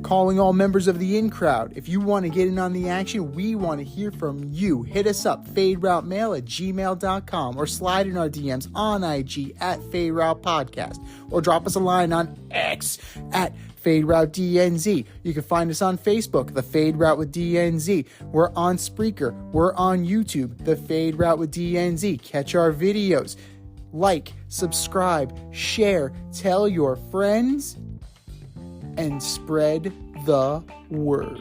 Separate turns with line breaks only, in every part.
calling all members of the in-crowd. If you want to get in on the action, we want to hear from you. Hit us up, faderoutemail@gmail.com, or slide in our DMs on IG at FadeRoutePodcast, or drop us a line on X at FadeRouteDNZ. You can find us on Facebook, The Fade Route with DNZ. We're on Spreaker. We're on YouTube, The Fade Route with DNZ. Catch our videos. Like, subscribe, share, tell your friends, and spread the word.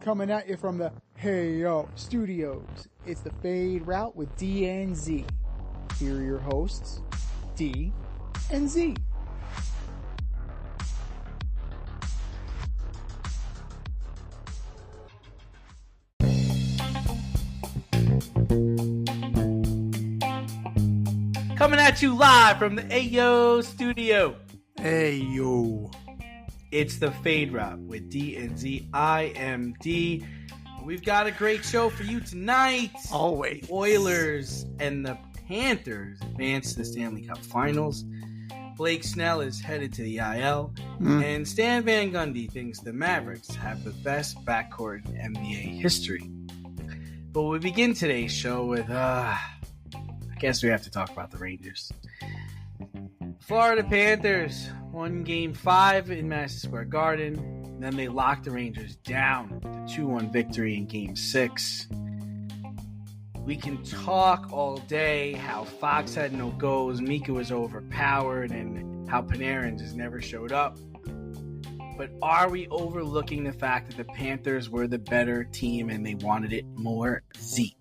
Coming at you from the Hey Yo Studios, it's the Fade Route with DNZ. Here are your hosts, D and Z.
Coming at you live from the Ayo Studio.
Ayo.
It's the Fade Route with D and Z. I am D. We've got a great show for you tonight.
Always.
The Oilers and the Panthers advance to the Stanley Cup Finals. Blake Snell is headed to the IL. And Stan Van Gundy thinks the Mavericks have the best backcourt in NBA history. But we begin today's show with, I guess we have to talk about the Rangers. Florida Panthers won Game 5 in Madison Square Garden. And then they locked the Rangers down with a 2-1 victory in Game 6. We can talk all day how Fox had no goals, Mika was overpowered, and how Panarin just never showed up. But are we overlooking the fact that the Panthers were the better team and they wanted it more? Z.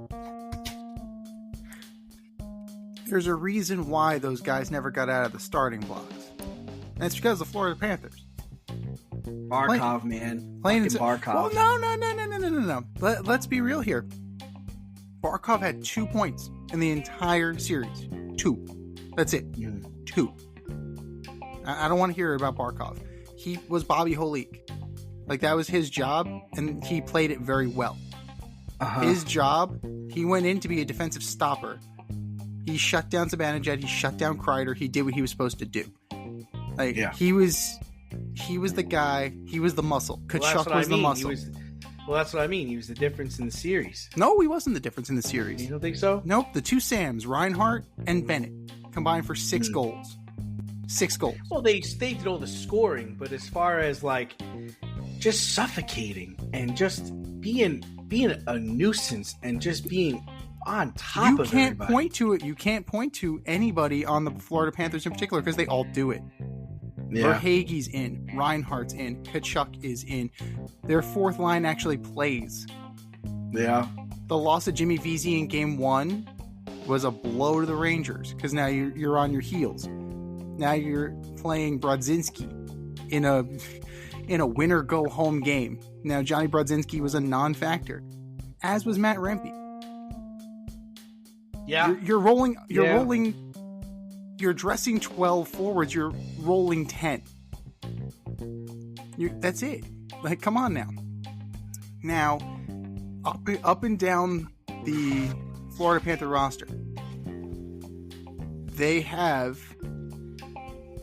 There's a reason why those guys never got out of the starting blocks. And it's because of the Florida Panthers.
Barkov, man.
Plain and
Barkov.
Well, no. Let's be real here. Barkov had 2 points in the entire series. 2. That's it. 2. I don't want to hear about Barkov. He was Bobby Holik. Like, that was his job, and he played it very well. His job, he went in to be a defensive stopper. He shut down Zibanejad. He shut down Kreider. He did what he was supposed to do. Like, he was the guy. He was the muscle. Kachuk was the muscle.
Well, that's what I mean. He was the difference in the series.
No, he wasn't the difference in the series.
You don't think so?
Nope. The two Sams, Reinhart and Bennett, combined for 6 goals. 6 goals.
Well, they did all the scoring, but as far as like just suffocating and just being a nuisance and just being on top of everybody.
You can't point to anybody on the Florida Panthers in particular because they all do it.
Yeah.
Verhaeghe's in, Reinhardt's in, Kachuk is in. Their fourth line actually plays.
Yeah.
The loss of Jimmy Vesey in Game 1 was a blow to the Rangers because now you're on your heels. Now you're playing Brodzinski in a winner go home game. Now Johnny Brodzinski was a non-factor, as was Matt Rempe.
Yeah.
You're rolling. You're dressing 12 forwards. You're rolling 10. That's it. Like, come on now. Now, up and down the Florida Panther roster, they have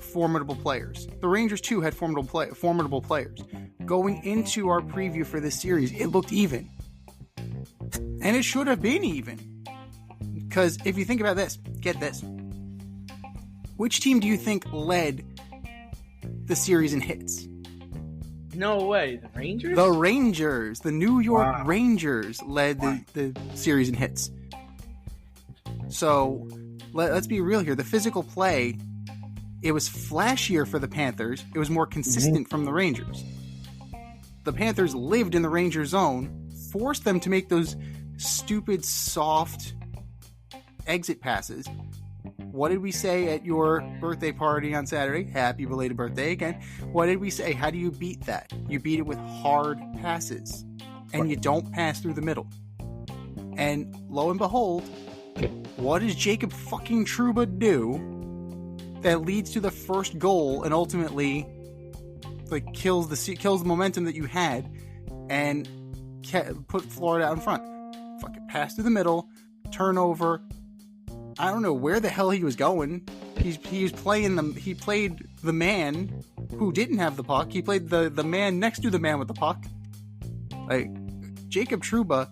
formidable players. The Rangers too had formidable players. Going into our preview for this series, it looked even, and it should have been even. Because if you think about this, get this. Which team do you think led the series in hits?
No way. The Rangers?
The Rangers. The New York Rangers led the series in hits. So, let's be real here. The physical play, it was flashier for the Panthers. It was more consistent from the Rangers. The Panthers lived in the Ranger zone, forced them to make those stupid, soft exit passes. What did we say at your birthday party on Saturday? Happy belated birthday again. What did we say? How do you beat that? You beat it with hard passes. And you don't pass through the middle. And lo and behold, what does Jacob fucking Trouba do that leads to the first goal and ultimately like kills the momentum that you had and put Florida out in front? fucking pass through the middle, turnover. I don't know where the hell he was going. He played the man who didn't have the puck. He played the man next to the man with the puck. Like, Jacob Trouba,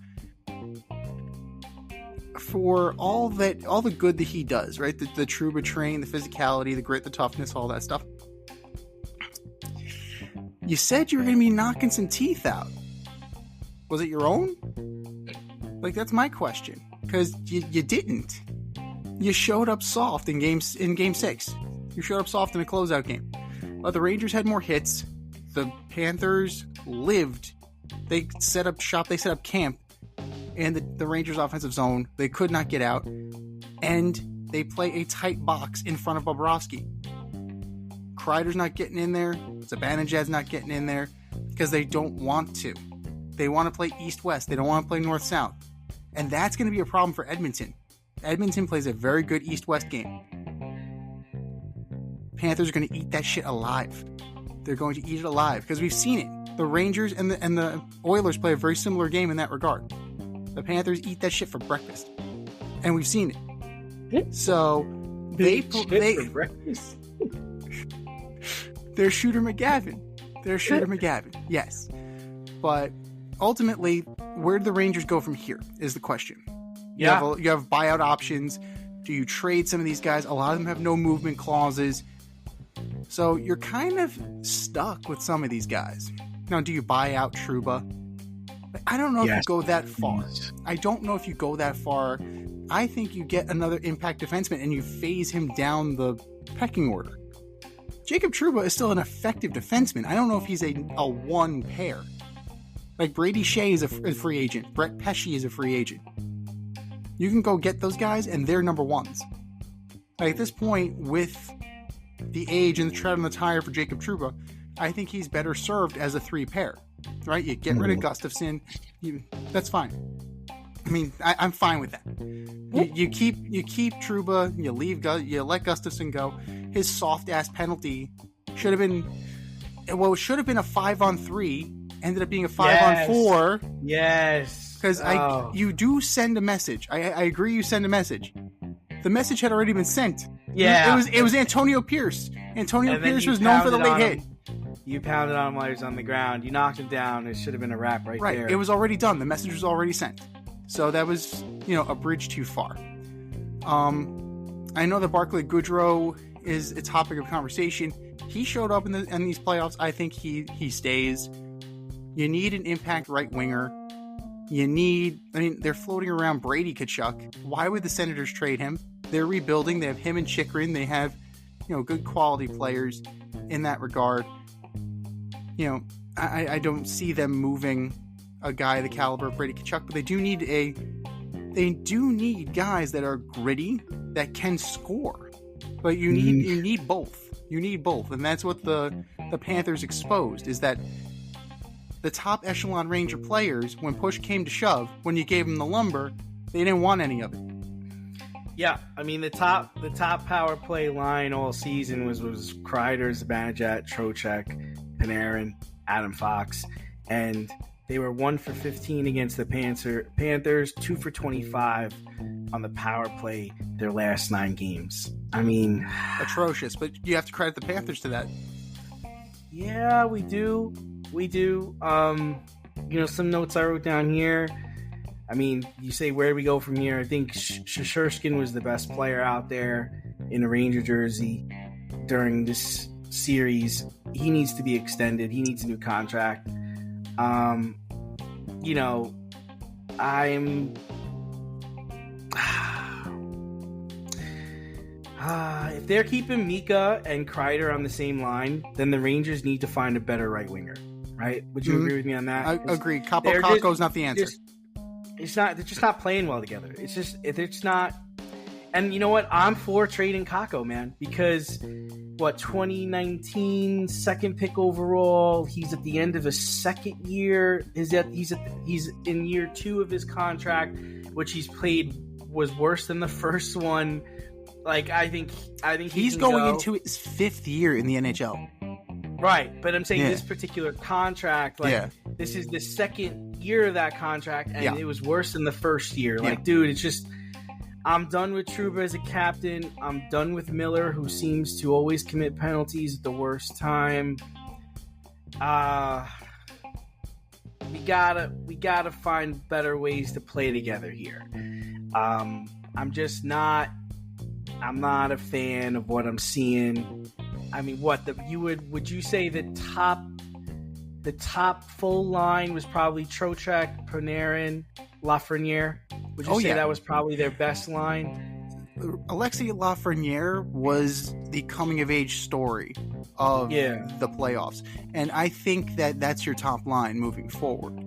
for all the good that he does, right? The Trouba train, the physicality, the grit, the toughness, all that stuff. You said you were going to be knocking some teeth out. Was it your own? Like, that's my question. Because you didn't. You showed up soft in game 6. You showed up soft in a closeout game. But the Rangers had more hits. The Panthers lived. They set up shop. They set up camp in the Rangers' offensive zone. They could not get out. And they play a tight box in front of Bobrovsky. Kreider's not getting in there. Zibanejad's not getting in there because they don't want to. They want to play east-west. They don't want to play north-south. And that's going to be a problem for Edmonton. Edmonton plays a very good east-west game. Panthers are going to eat that shit alive. They're going to eat it alive because we've seen it. The Rangers and the Oilers play a very similar game in that regard. The Panthers eat that shit for breakfast. And we've seen it. So they
for breakfast.
They're Shooter McGavin. Yes. But ultimately, where do the Rangers go from here is the question. You have buyout options. Do you trade some of these guys? A lot of them have no movement clauses. So you're kind of stuck with some of these guys. Now, do you buy out Trouba? I don't know if you go that far. I don't know if you go that far. I think you get another impact defenseman and you phase him down the pecking order. Jacob Trouba is still an effective defenseman. I don't know if he's a one pair. Like, Brady Shea is a free agent. Brett Pesce is a free agent. You can go get those guys, and they're number ones. Like, at this point, with the age and the tread on the tire for Jacob Trouba, I think he's better served as a 3-pair. Right? You get rid of Gustafsson. That's fine. I mean, I'm fine with that. You keep Trouba. You let Gustafsson go. His soft ass penalty should have been a 5-on-3. Ended up being a 5-on-4.
Yes.
Because you do send a message. I agree you send a message. The message had already been sent.
Yeah.
It was Antonio Pierce. Antonio Pierce was known for the late hit.
You pounded on him while he was on the ground. You knocked him down. It should have been a wrap right there.
Right. It was already done. The message was already sent. So that was, a bridge too far. I know that Barclay Goodrow is a topic of conversation. He showed up in these playoffs. I think he stays. You need an impact right winger. They're floating around Brady Tkachuk. Why would the Senators trade him? They're rebuilding. They have him and Chychrun. They have, good quality players in that regard. I don't see them moving a guy the caliber of Brady Tkachuk, but they do need guys that are gritty, that can score. But you need both. You need both. And that's what the Panthers exposed, is that the top echelon Ranger players, when push came to shove, when you gave them the lumber, they didn't want any of it.
Yeah, I mean, the top power play line all season was Kreider, Zibanejad, Trocheck, Panarin, Adam Fox, and they were 1 for 15 against the Panthers, 2 for 25 on the power play their last 9 games. I mean,
atrocious, but you have to credit the Panthers to that.
Yeah, we do. Some notes I wrote down here. I mean, you say, where do we go from here? I think Shesterkin was the best player out there in a Ranger jersey during this series. He needs to be extended. He needs a new contract. If they're keeping Mika and Kreider on the same line, then the Rangers need to find a better right winger, right? Would you agree with me on that?
I agree. Kakko's not the answer.
They're just not playing well together. They're just not. And you know what? I'm for trading Kakko, man, because 2019 second pick overall. He's at the end of his second year. He's in year 2 of his contract, which he's played was worse than the first one. Like, I think
he's going into his 5th year in the NHL.
Right, but I'm saying this particular contract, this is the second year of that contract, and it was worse than the first year. Like, dude, it's just, I'm done with Trouba as a captain. I'm done with Miller, who seems to always commit penalties at the worst time. We gotta find better ways to play together here. I'm not a fan of what I'm seeing. I mean, would you say the top full line was probably Trocheck, Panarin, Lafreniere? Would you say that was probably their best line?
Alexis Lafreniere was the coming of age story of the playoffs, and I think that's your top line moving forward.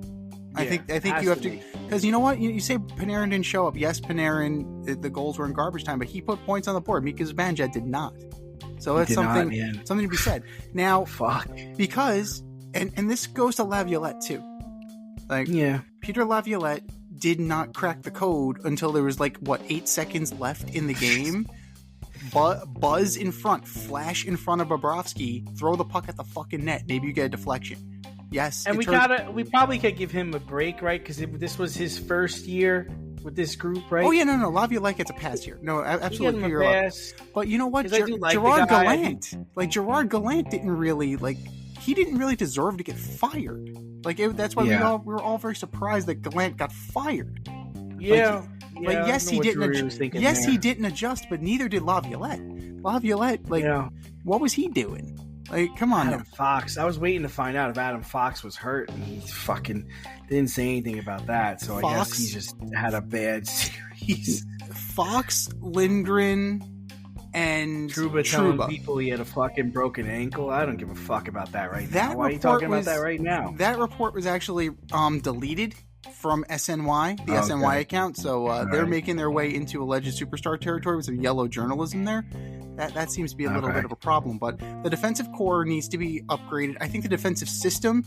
I think you have to, because you know what, you say Panarin didn't show up. Yes, Panarin, the goals were in garbage time, but he put points on the board. Mika Zibanejad did not. So that's something to be said. Now, because and this goes to Laviolette too. Like, Peter Laviolette did not crack the code until there was 8 seconds left in the game. Buzz in front, flash in front of Bobrovsky, throw the puck at the fucking net. Maybe you get a deflection. Yes,
and we probably could give him a break, right? Because this was his first year with this group, right?
Oh yeah, no, Laviolette gets a pass here. No, absolutely.
You're right.
But you know what, Gerard Gallant, Gerard Gallant didn't really he didn't really deserve to get fired. That's why we were all very surprised that Gallant got fired.
Yeah.
Yes, he didn't. He didn't adjust, but neither did Laviolette. What was he doing? Come on,
Adam Fox. I was waiting to find out if Adam Fox was hurt, and he fucking didn't say anything about that. So I guess he just had a bad series.
Fox, Lindgren, and
Trouba telling people he had a fucking broken ankle. I don't give a fuck about that right now. Why are you talking about that right now?
That report was actually deleted from SNY, the SNY account. So they're making their way into alleged superstar territory with some yellow journalism there. That seems to be a little bit of a problem. But the defensive core needs to be upgraded. I think the defensive system,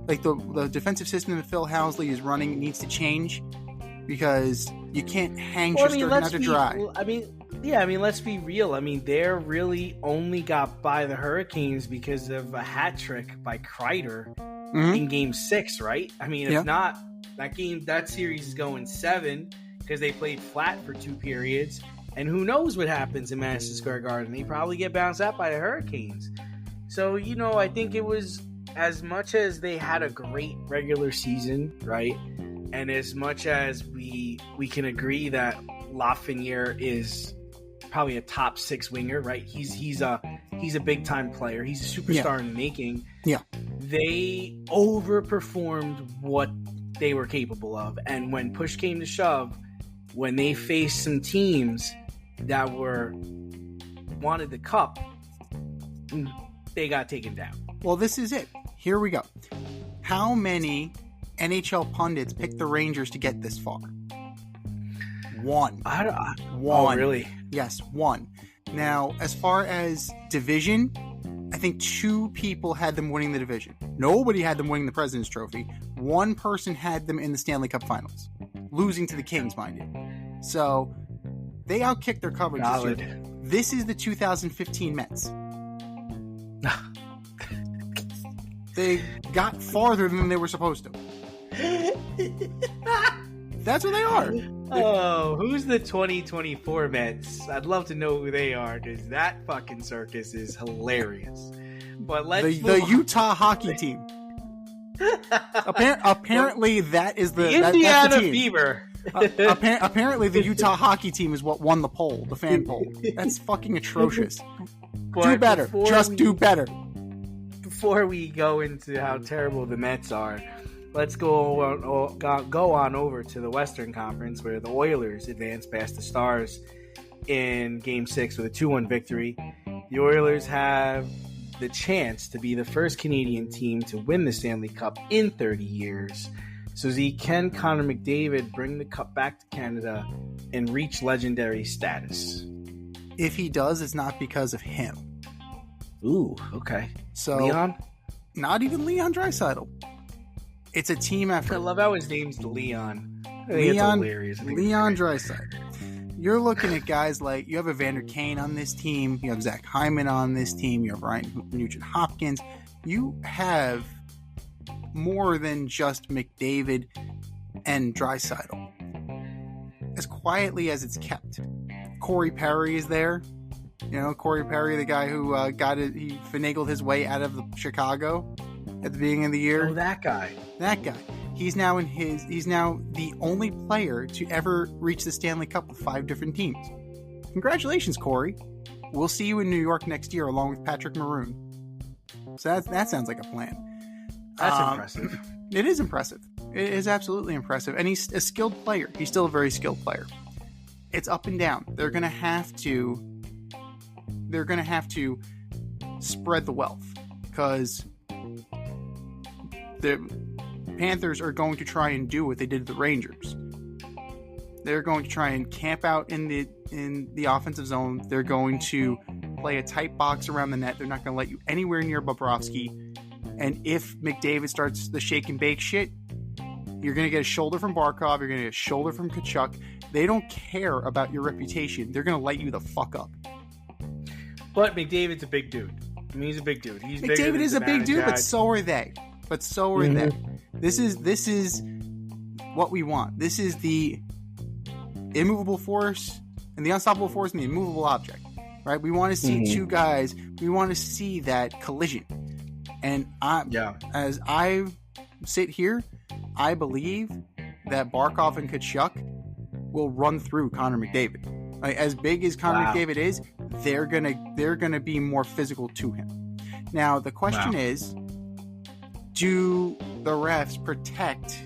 the defensive system that Phil Housley is running, needs to change, because you can't hang Shesterkin out to dry.
Let's be real. I mean, they're really only got by the Hurricanes because of a hat trick by Kreider in Game 6, right? I mean, if not, that series is going 7 because they played flat for 2 periods. And who knows what happens in Madison Square Garden? They probably get bounced out by the Hurricanes. So, I think it was, as much as they had a great regular season, right? And as much as we can agree that Lafreniere is probably a top 6 winger, right? He's a big time player. He's a superstar in the making. Yeah. They overperformed what they were capable of. And when push came to shove, when they faced some teams that wanted the cup, they got taken down.
Well, this is it. Here we go. How many NHL pundits picked the Rangers to get this far? One. One.
Oh, really?
Yes, one. Now, as far as division, I think 2 people had them winning the division. Nobody had them winning the President's Trophy. One person had them in the Stanley Cup Finals, losing to the Kings, mind you. So they outkicked their coverage this year. This is the 2015 Mets. They got farther than they were supposed to. That's what they are.
Oh, who's the 2024 Mets? I'd love to know who they are, because that fucking circus is hilarious. But let's
the Utah hockey team. Apparently, that is the
Indiana
that's the team.
Fever.
Apparently, the Utah hockey team is what won the poll, the fan poll. That's fucking atrocious. Do better. Do better.
Before we go into how terrible the Mets are, let's go on over to the Western Conference, where the Oilers advanced past the Stars in Game 6 with a 2-1 victory. The Oilers have the chance to be the first Canadian team to win the Stanley Cup in 30 years. So can Connor McDavid bring the cup back to Canada and reach legendary status?
If he does, it's not because of him.
Ooh, okay.
So
Leon?
Not even Leon Draisaitl. It's a team effort.
I love how his name's Leon. I think it's hilarious.
Leon Draisaitl. You're looking at guys like, you have Evander Kane on this team, you have Zach Hyman on this team, you have Ryan Nugent Hopkins. you have more than just McDavid and Draisaitl. As quietly as it's kept, Corey Perry is there. You know, Corey Perry, the guy who he finagled his way out of Chicago at the beginning of the year.
Oh, that guy.
That guy. He's now the only player to ever reach the Stanley Cup with 5 different teams. Congratulations, Corey. We'll see you in New York next year along with Patrick Maroon. So that sounds like a plan.
That's impressive.
It is impressive. It is absolutely impressive. And he's a skilled player. He's still a very skilled player. It's up and down. They're going to have to spread the wealth, because the Panthers are going to try and do what they did to the Rangers. They're going to try and camp out in the offensive zone. They're going to play a tight box around the net. They're not going to let you anywhere near Bobrovsky. And if McDavid starts the shake and bake shit, you're going to get a shoulder from Barkov. You're going to get a shoulder from Tkachuk. They don't care about your reputation. They're going to light you the fuck up.
But McDavid's a big dude. I mean, he's a big dude.
McDavid is a big dude, but so are they. They. This is what we want. This is the immovable force and the unstoppable force and the immovable object, right? We want to see two guys. We want to see that collision. And as I sit here, I believe that Barkov and Tkachuk will run through Connor McDavid. Like, as big as Connor McDavid is, they're gonna be more physical to him. Now the question is, do the refs protect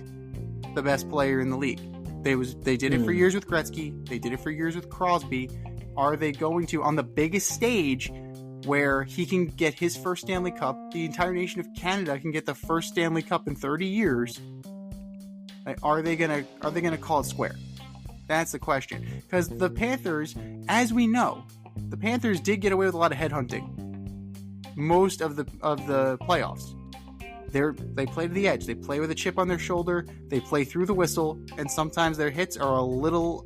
the best player in the league? They did it for years with Gretzky. They did it for years with Crosby. Are they going to, on the biggest stage where he can get his first Stanley Cup, the entire nation of Canada can get the first Stanley Cup in 30 years? Are they gonna call it square? That's the question. Because the Panthers, as we know, the Panthers did get away with a lot of headhunting most of the playoffs. They play to the edge. They play with a chip on their shoulder. They play through the whistle, and sometimes their hits are a little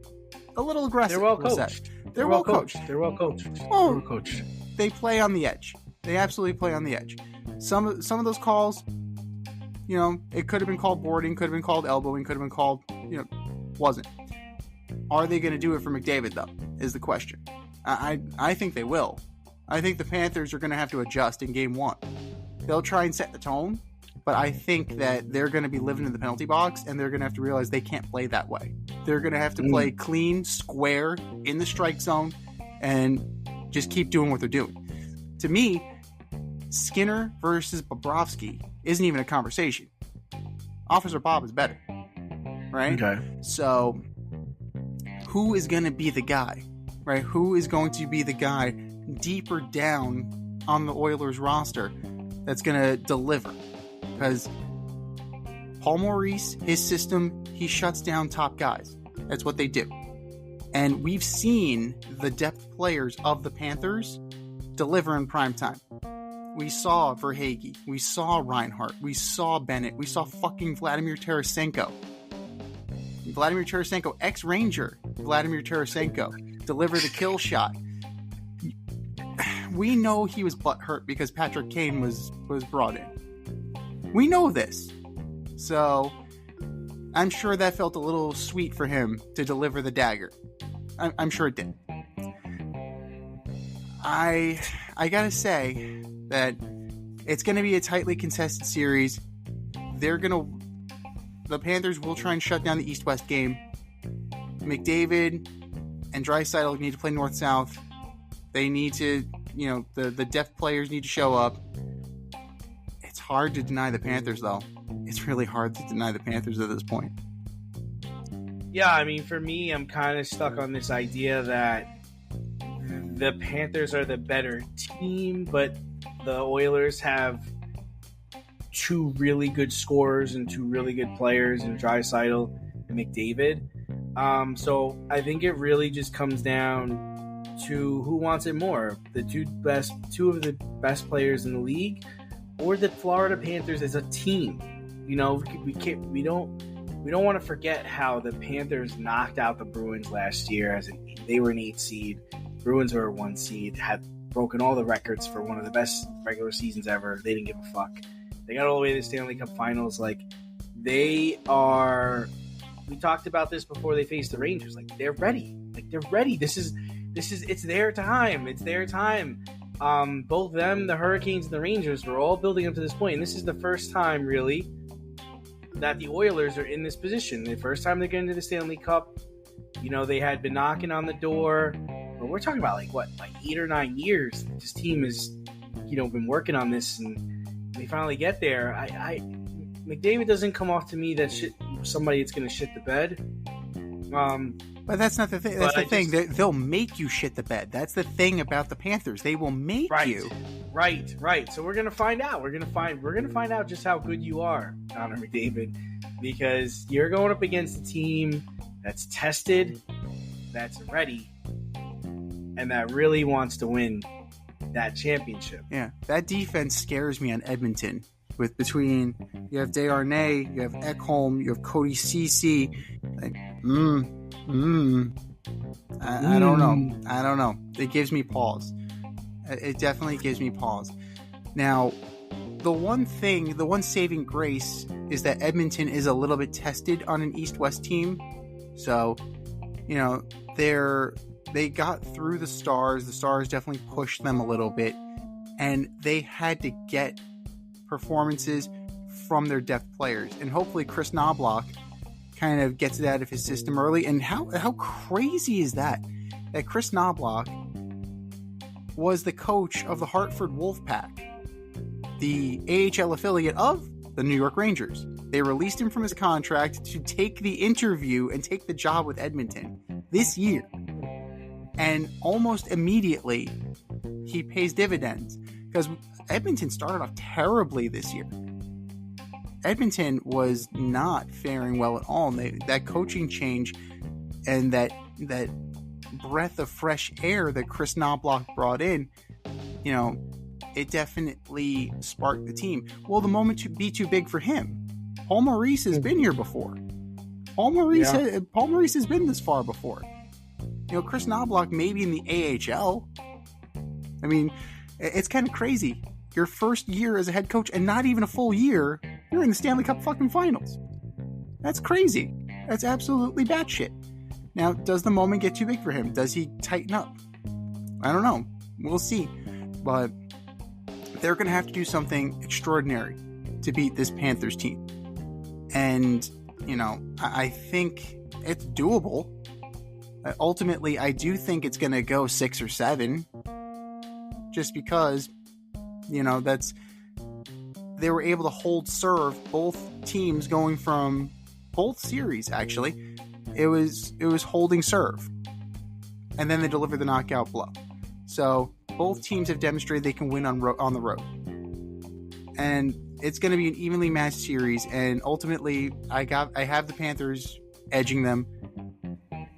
aggressive.
They're well coached.
They're well coached.
They're well coached.
Oh,
they're well coached.
They play on the edge. They absolutely play on the edge. Some of those calls, you know, it could have been called boarding, could have been called elbowing, could have been called, you know, wasn't. Are they going to do it for McDavid, though, is the question. I think they will. I think the Panthers are going to have to adjust in Game 1. They'll try and set the tone, but I think that they're going to be living in the penalty box, and they're going to have to realize they can't play that way. They're going to have to play clean, square, in the strike zone, and just keep doing what they're doing. To me, Skinner versus Bobrovsky isn't even a conversation. Officer Bob is better, right? Okay. So, who is going to be the guy, right? Who is going to be the guy deeper down on the Oilers roster that's going to deliver? Because Paul Maurice, his system, he shuts down top guys. That's what they do. And we've seen the depth players of the Panthers deliver in prime time. We saw Verhaeghe. We saw Reinhart. We saw Bennett. We saw fucking Vladimir Tarasenko. Vladimir Tarasenko, ex-Ranger Vladimir Tarasenko, deliver the kill shot. We know he was butthurt because Patrick Kane was brought in. We know this. So I'm sure that felt a little sweet for him to deliver the dagger. I'm sure it did. I gotta say that it's gonna be a tightly contested series. The Panthers will try and shut down the East-West game. McDavid and Draisaitl need to play North-South. They need to, you know, the depth players need to show up. It's hard to deny the Panthers, though. It's really hard to deny the Panthers at this point.
Yeah, I mean, for me, I'm kind of stuck on this idea that the Panthers are the better team, but the Oilers have two really good scorers and two really good players in Draisaitl and McDavid. So I think it really just comes down to who wants it more: the two of the best players in the league, or the Florida Panthers as a team. You know, we don't want to forget how the Panthers knocked out the Bruins last year. They were an 8 seed. Bruins were a 1 seed. Had broken all the records for one of the best regular seasons ever. They didn't give a fuck. They got all the way to the Stanley Cup Finals. Like, they are. We talked about this before they faced the Rangers. Like, they're ready. Like, they're ready. This is. It's their time. It's their time. Both them, the Hurricanes, and the Rangers were all building up to this point, and this is the first time, really, that the Oilers are in this position. The first time they're getting to the Stanley Cup. You know, they had been knocking on the door, but we're talking about like 8 or 9 years. This team has, been working on this, and they finally get there. McDavid doesn't come off to me that somebody that's going to shit the bed.
But that's not the thing. That's the thing. They'll make you shit the bed. That's the thing about the Panthers. They will make you.
Right. So we're gonna find out. We're gonna find out just how good you are, Connor McDavid, because you're going up against a team that's tested, that's ready, and that really wants to win that championship.
Yeah, that defense scares me on Edmonton. Between you have Desharnais, you have Ekholm, you have Cody Ceci. Like, I don't know. It gives me pause. It definitely gives me pause. Now, the one saving grace is that Edmonton is a little bit tested on an East-West team. So, they got through the Stars. The Stars definitely pushed them a little bit, and they had to get performances from their depth players. And hopefully Chris Knoblauch kind of gets it out of his system early. And how crazy is that Chris Knoblauch was the coach of the Hartford Wolfpack, the AHL affiliate of the New York Rangers. They released him from his contract to take the interview and take the job with Edmonton this year. And almost immediately, he pays dividends, because Edmonton started off terribly this year. Edmonton was not faring well at all. And that coaching change and that breath of fresh air that Chris Knoblauch brought in, it definitely sparked the team. Well, the moment to be too big for him. Paul Maurice has been here before. Paul Maurice has been this far before. Chris Knoblauch maybe in the AHL. I mean, it's kind of crazy. Your first year as a head coach, and not even a full year, you're in the Stanley Cup fucking Finals. That's crazy. That's absolutely batshit. Now, does the moment get too big for him? Does he tighten up? I don't know. We'll see. But they're going to have to do something extraordinary to beat this Panthers team. And, I think it's doable. Ultimately, I do think it's going to go 6 or 7. Just because, they were able to hold serve both teams going from both series, actually. It was holding serve. And then they delivered the knockout blow. So both teams have demonstrated they can win on the road. And it's going to be an evenly matched series. And ultimately, I have the Panthers edging them.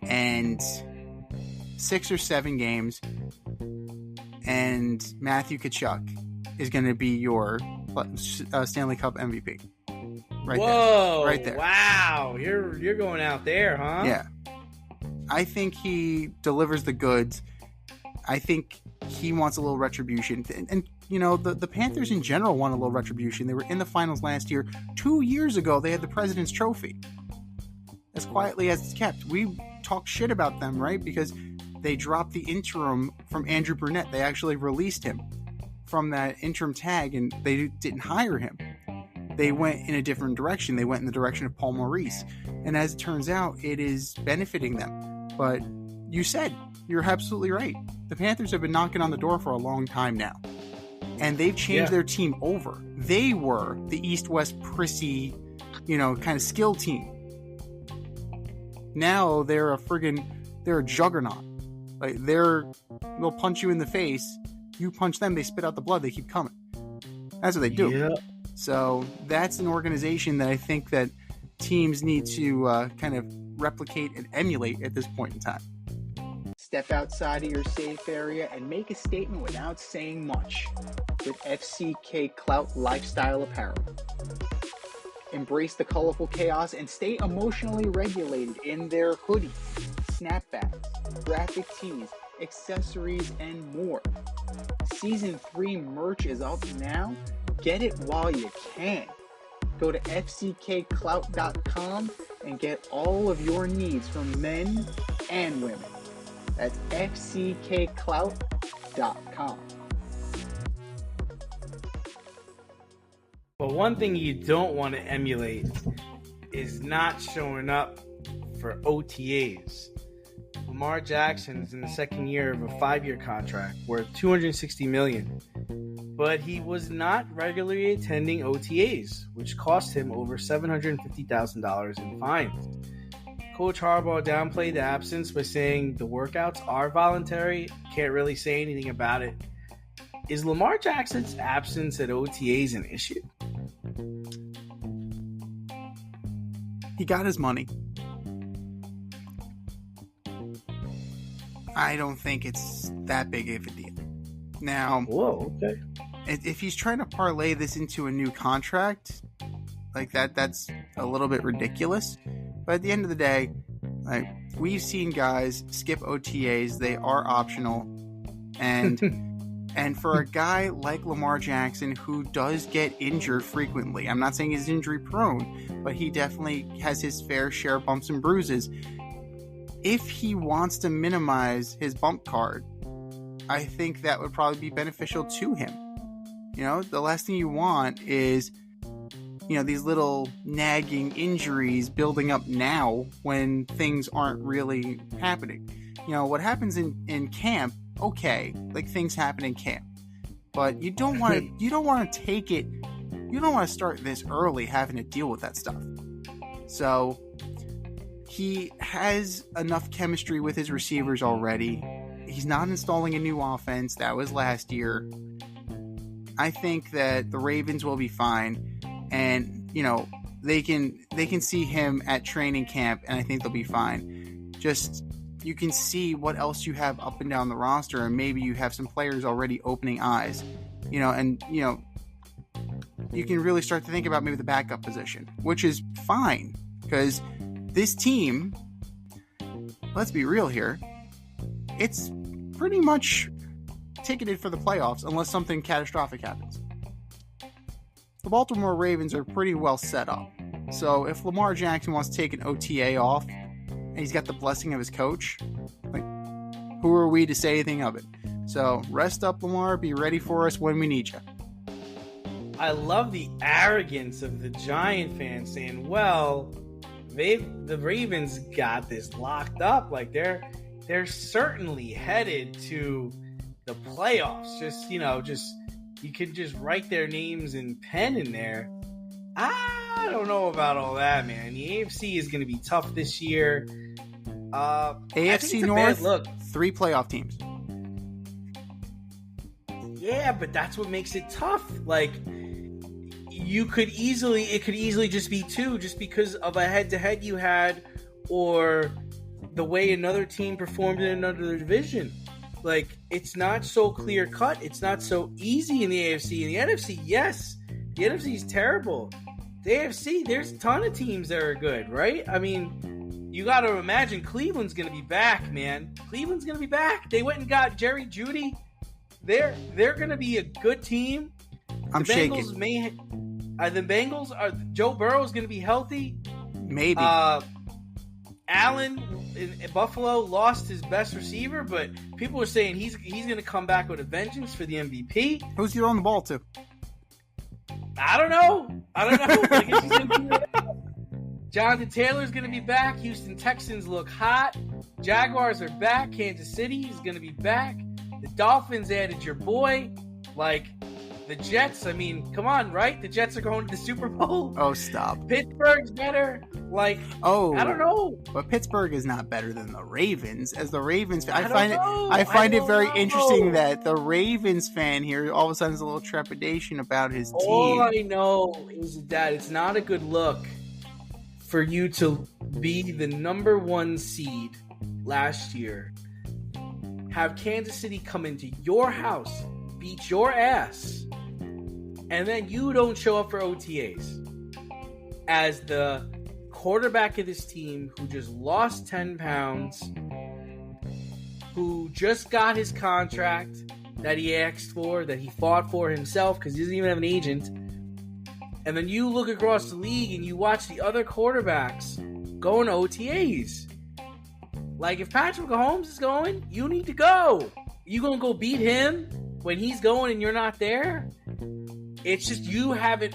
And 6 or 7 games. And Matthew Tkachuk is going to be your Stanley Cup MVP.
Right there. Wow. You're going out there, huh?
Yeah. I think he delivers the goods. I think he wants a little retribution. And the Panthers in general want a little retribution. They were in the finals last year. 2 years ago, they had the President's Trophy. As quietly as it's kept. We talk shit about them, right? Because they dropped the interim from Andrew Brunette. They actually released him from that interim tag, and they didn't hire him. They went in a different direction. They went in the direction of Paul Maurice. And as it turns out, it is benefiting them. But you're absolutely right. The Panthers have been knocking on the door for a long time now. And they've changed their team over. They were the East-West prissy, kind of skill team. Now they're a juggernaut. Like, they'll punch you in the face. You punch them, they spit out the blood. They keep coming. That's what they do. Yeah. So that's an organization that I think that teams need to kind of replicate and emulate at this point in time.
Step outside of your safe area and make a statement without saying much with FCK Clout Lifestyle Apparel. Embrace the colorful chaos and stay emotionally regulated in their hoodies, snapbacks, graphic tees, accessories, and more. Season 3 merch is up now. Get it while you can. Go to fckclout.com and get all of your needs from men and women. That's fckclout.com.
But one thing you don't want to emulate is not showing up for OTAs. Lamar Jackson is in the second year of a 5-year contract worth $260 million, but he was not regularly attending OTAs, which cost him over $750,000 in fines. Coach Harbaugh downplayed the absence by saying the workouts are voluntary, can't really say anything about it. Is Lamar Jackson's absence at OTAs an issue?
He got his money. I don't think it's that big of a deal. Now,
whoa, okay.
If he's trying to parlay this into a new contract, like that's a little bit ridiculous. But at the end of the day, like, we've seen guys skip OTAs. They are optional. And and for a guy like Lamar Jackson, who does get injured frequently, I'm not saying he's injury prone, but he definitely has his fair share of bumps and bruises. If he wants to minimize his bump card, I think that would probably be beneficial to him. You know, the last thing you want is, you know, these little nagging injuries building up now when things aren't really happening. You know, what happens in camp, okay, like things happen in camp. But you don't want to take it, you don't want to start this early having to deal with that stuff. So he has enough chemistry with his receivers already. He's not installing a new offense. That was last year. I think that the Ravens will be fine, and you know they can see him at training camp, and I think they'll be fine. Just you can see what else you have up and down the roster, and maybe you have some players already opening eyes, you know, and you know you can really start to think about maybe the backup position, which is fine because this team, let's be real here, it's pretty much ticketed for the playoffs unless something catastrophic happens. The Baltimore Ravens are pretty well set up. So if Lamar Jackson wants to take an OTA off and he's got the blessing of his coach, like, who are we to say anything of it? So rest up, Lamar. Be ready for us when we need you.
I love the arrogance of the Giant fans saying, well, the Ravens got this locked up. Like they're certainly headed to the playoffs. Just you can just write their names in pen in there. I don't know about all that, man. The AFC is going to be tough this year.
AFC North, look, 3 playoff teams.
Yeah, but that's what makes it tough. Like, it could easily just be 2, just because of a head-to-head you had, or the way another team performed in another division. Like, it's not so clear-cut. It's not so easy in the AFC. In the NFC, yes, the NFC is terrible. The AFC, there's a ton of teams that are good, right? I mean, you got to imagine Cleveland's going to be back, man. Cleveland's going to be back. They went and got Jerry Jeudy. They're going to be a good team.
I'm shaking.
The Bengals are. Joe Burrow is going to be healthy.
Maybe.
Allen in Buffalo lost his best receiver, but people are saying he's going to come back with a vengeance for the MVP.
Who's he throwing the ball to?
I don't know. I guess he's going to do that. Jonathan Taylor's going to be back. Houston Texans look hot. Jaguars are back. Kansas City is going to be back. The Dolphins added your boy. Like, the Jets, I mean, come on, right? The Jets are going to the Super Bowl.
Oh, stop.
Pittsburgh's better. Like, I don't know.
But Pittsburgh is not better than the Ravens. As the Ravens, I find it very interesting that the Ravens fan here all of a sudden has a little trepidation about his team.
All I know is that it's not a good look for you to be the number 1 seed last year, have Kansas City come into your house, beat your ass, and then you don't show up for OTAs as the quarterback of this team who just lost 10 pounds, who who just got his contract that he asked for, that he fought for himself because he doesn't even have an agent. And then you look across the league and you watch the other quarterbacks going to OTAs. Like, if Patrick Mahomes is going, you need to go. You going to go beat him when he's going and you're not there? It's just you haven't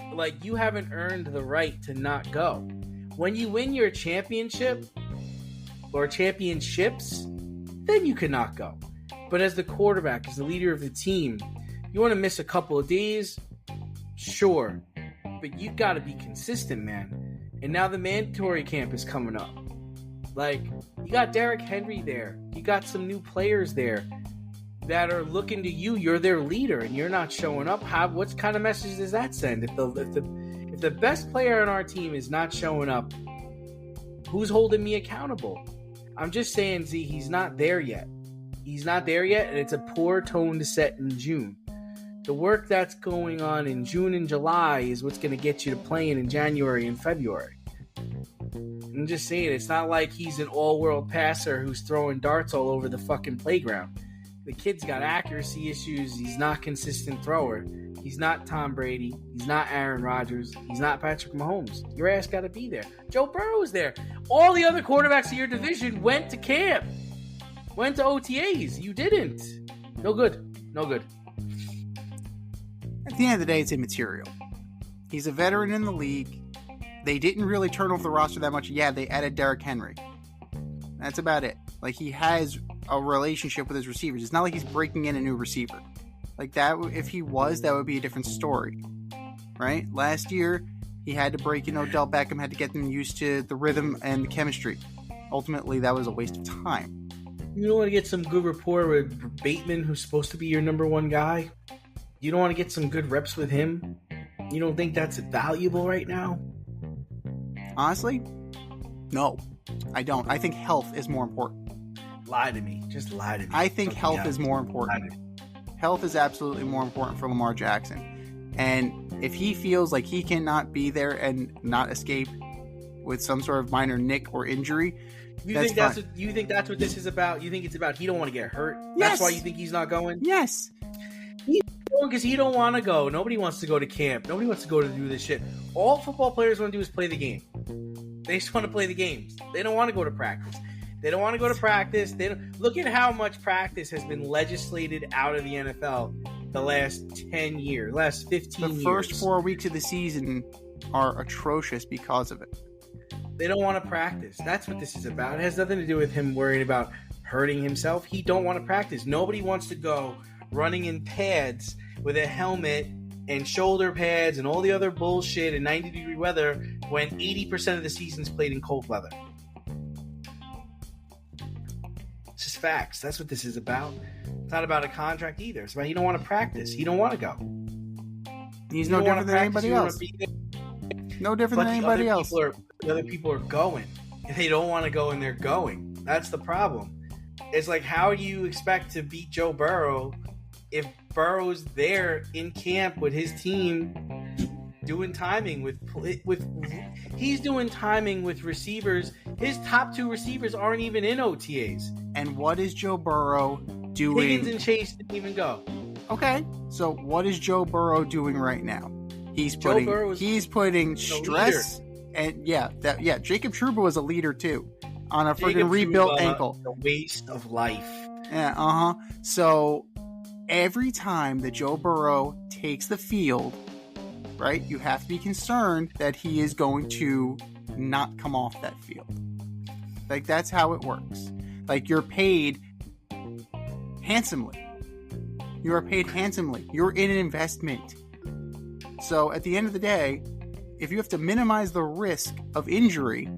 earned the right to not go. When you win your championship or championships, then you cannot go. But as the quarterback, as the leader of the team, you want to miss a couple of days? Sure. But you got to be consistent, man. And now the mandatory camp is coming up. Like, you got Derrick Henry there. You got some new players there that are looking to you. You're their leader, and you're not showing up. What kind of message does that send? If the best player on our team is not showing up, who's holding me accountable? I'm just saying, Z, he's not there yet. He's not there yet, and it's a poor tone to set in June. The work that's going on in June and July is what's going to get you to playing in January and February. I'm just saying, it's not like he's an all-world passer who's throwing darts all over the fucking playground. The kid's got accuracy issues. He's not a consistent thrower. He's not Tom Brady. He's not Aaron Rodgers. He's not Patrick Mahomes. Your ass got to be there. Joe Burrow's there. All the other quarterbacks of your division went to camp. Went to OTAs. You didn't. No good. No good.
At the end of the day, it's immaterial. He's a veteran in the league. They didn't really turn over the roster that much. Yeah, they added Derrick Henry. That's about it. Like, he has a relationship with his receivers. It's not like he's breaking in a new receiver. Like, that, if he was, that would be a different story. Right? Last year, he had to break in Odell Beckham, had to get them used to the rhythm and the chemistry. Ultimately, that was a waste of time.
You don't want to get some good rapport with Bateman, who's supposed to be your number one guy? You don't want to get some good reps with him? You don't think that's valuable right now?
Honestly, no, I don't. I think health is more important.
Lie to me. Just lie to me.
I think health is more important. Health is absolutely more important for Lamar Jackson. And if he feels like he cannot be there and not escape with some sort of minor nick or injury,
you think that's what this is about? You think it's about he don't want to get hurt?
Yes.
That's why you think he's not going?
Yes.
Because he don't want to go. Nobody wants to go to camp. Nobody wants to go to do this shit. All football players want to do is play the game. They just want to play the games. They don't want to go to practice. They don't want to go to practice. Look at how much practice has been legislated out of the NFL the last 10 years, last 15 years.
The first 4 weeks of the season are atrocious because of it.
They don't want to practice. That's what this is about. It has nothing to do with him worrying about hurting himself. He don't want to practice. Nobody wants to go running in pads with a helmet and shoulder pads and all the other bullshit in 90-degree weather when 80% of the season's played in cold weather. It's just facts. That's what this is about. It's not about a contract either. It's about he don't want to practice. He don't want to go.
He's no different than anybody else. No different than anybody else.
The other people are going. And they don't want to go and they're going. That's the problem. It's like, how do you expect to beat Joe Burrow if Burrow's there in camp with his team doing timing with he's doing timing with receivers. His top two receivers aren't even in OTAs.
And what is Joe Burrow doing?
Higgins and Chase didn't even go.
Okay, so what is Joe Burrow doing right now? He's putting stress and Jacob Trouba was a leader too on a freaking rebuilt ankle.
The waste of life.
Yeah, So every time that Joe Burrow takes the field, right, you have to be concerned that he is going to not come off that field. Like, that's how it works. Like, you're paid handsomely. You are paid handsomely. You're in an investment. So at the end of the day, if you have to minimize the risk of injury,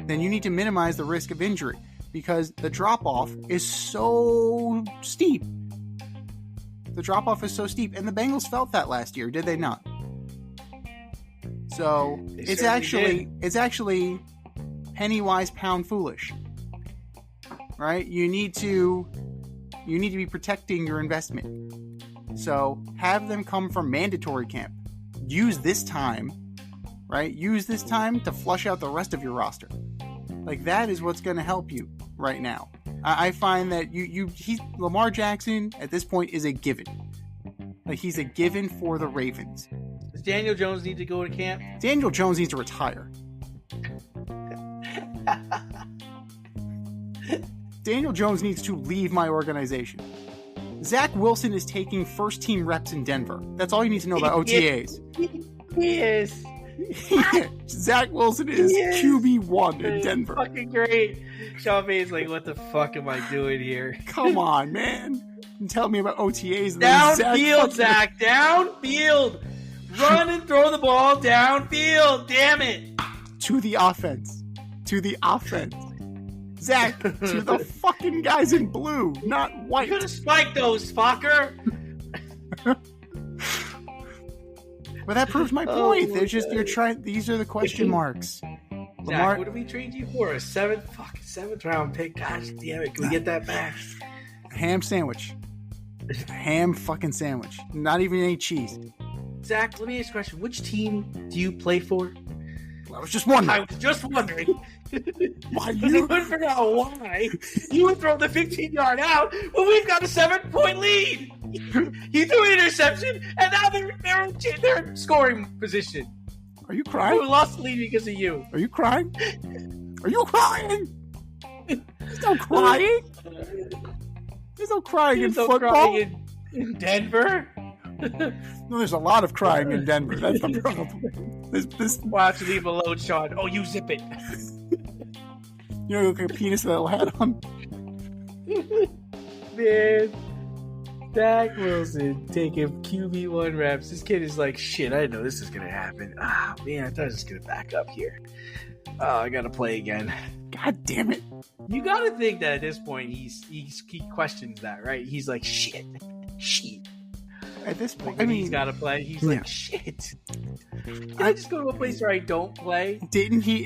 then you need to minimize the risk of injury because the drop-off is so steep. The drop-off is so steep, and the Bengals felt that last year, did they not? So it's actually penny wise, pound foolish, right? You need to be protecting your investment. So have them come from mandatory camp. Use this time, right? Use this time to flush out the rest of your roster. Like, that is what's going to help you. right now. I find that Lamar Jackson at this point is a given. Like, he's a given for the Ravens.
Does Daniel Jones need to go to camp?
Daniel Jones needs to retire. Daniel Jones needs to leave my organization. Zach Wilson is taking first-team reps in Denver. That's all you need to know about OTAs.
He is.
Zach Wilson is QB1 in Denver.
Fucking great. Sean Payton's like, what the fuck am I doing here?
Come on, man. You tell me about OTAs.
Downfield, Zach. Downfield. Run and throw the ball downfield. Damn it.
To the offense. Zach, to the fucking guys in blue, not white.
You could have spiked those, fucker.
But that proves my point. You're trying. These are the question marks.
Zach, what did we trade you for? A seventh round pick? Gosh damn it! Can we get that back?
Ham sandwich. Ham fucking sandwich. Not even any cheese.
Zach, let me ask you a question. Which team do you play for?
I was just wondering.
Why you? I couldn't figure out why you would throw the 15-yard out when we've got a 7-point lead. He threw an interception, and now they're in scoring position.
Are you crying?
We lost the lead because of you.
Are you crying? Are you crying? There's no crying. There's no crying in football.
Crying in Denver.
No, there's a lot of crying in Denver. That's the problem.
Watch, leave alone, Sean. Oh, you zip it.
You know, look at a penis that little hat on.
Man, Zach Wilson taking QB1 reps. This kid is like, shit, I didn't know this was going to happen. Ah, man, I thought I was just going to back up here. Oh, I got to play again.
God damn it.
You got to think that at this point, he questions that, right? He's like, shit.
At this point,
like, he's got to play. He's like, shit. Can I just go to a place where I don't play?
Didn't he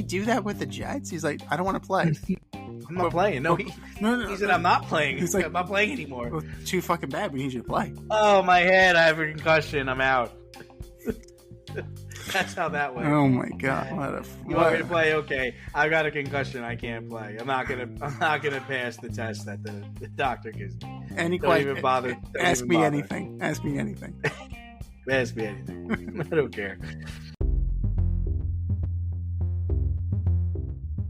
do that with the Jets? He's like, I don't want to play.
I'm not playing. No, he said, I'm not playing. He's like, I'm not playing anymore.
Well, too fucking bad. We need you to play.
Oh, my head. I have a concussion. I'm out. That's how that went.
Oh my god!
You want me to play? Okay, I've got a concussion. I can't play. I'm not gonna pass the test that the doctor gives me.
Any
don't
question?
Even bother.
Ask me anything.
Ask me anything. I don't care.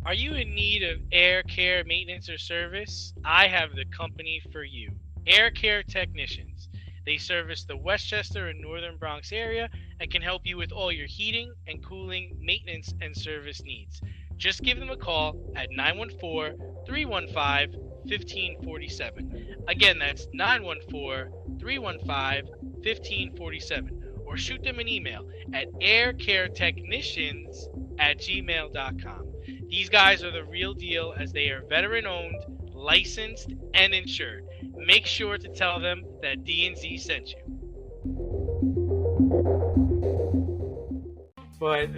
Are you in need of air care maintenance or service? I have the company for you. Air Care Technicians. They service the Westchester and Northern Bronx area and can help you with all your heating and cooling, maintenance, and service needs. Just give them a call at 914-315-1547. Again, that's 914-315-1547. Or shoot them an email at aircaretechnicians@gmail.com. These guys are the real deal as they are veteran-owned, licensed, and insured. Make sure to tell them that D&Z sent you.
But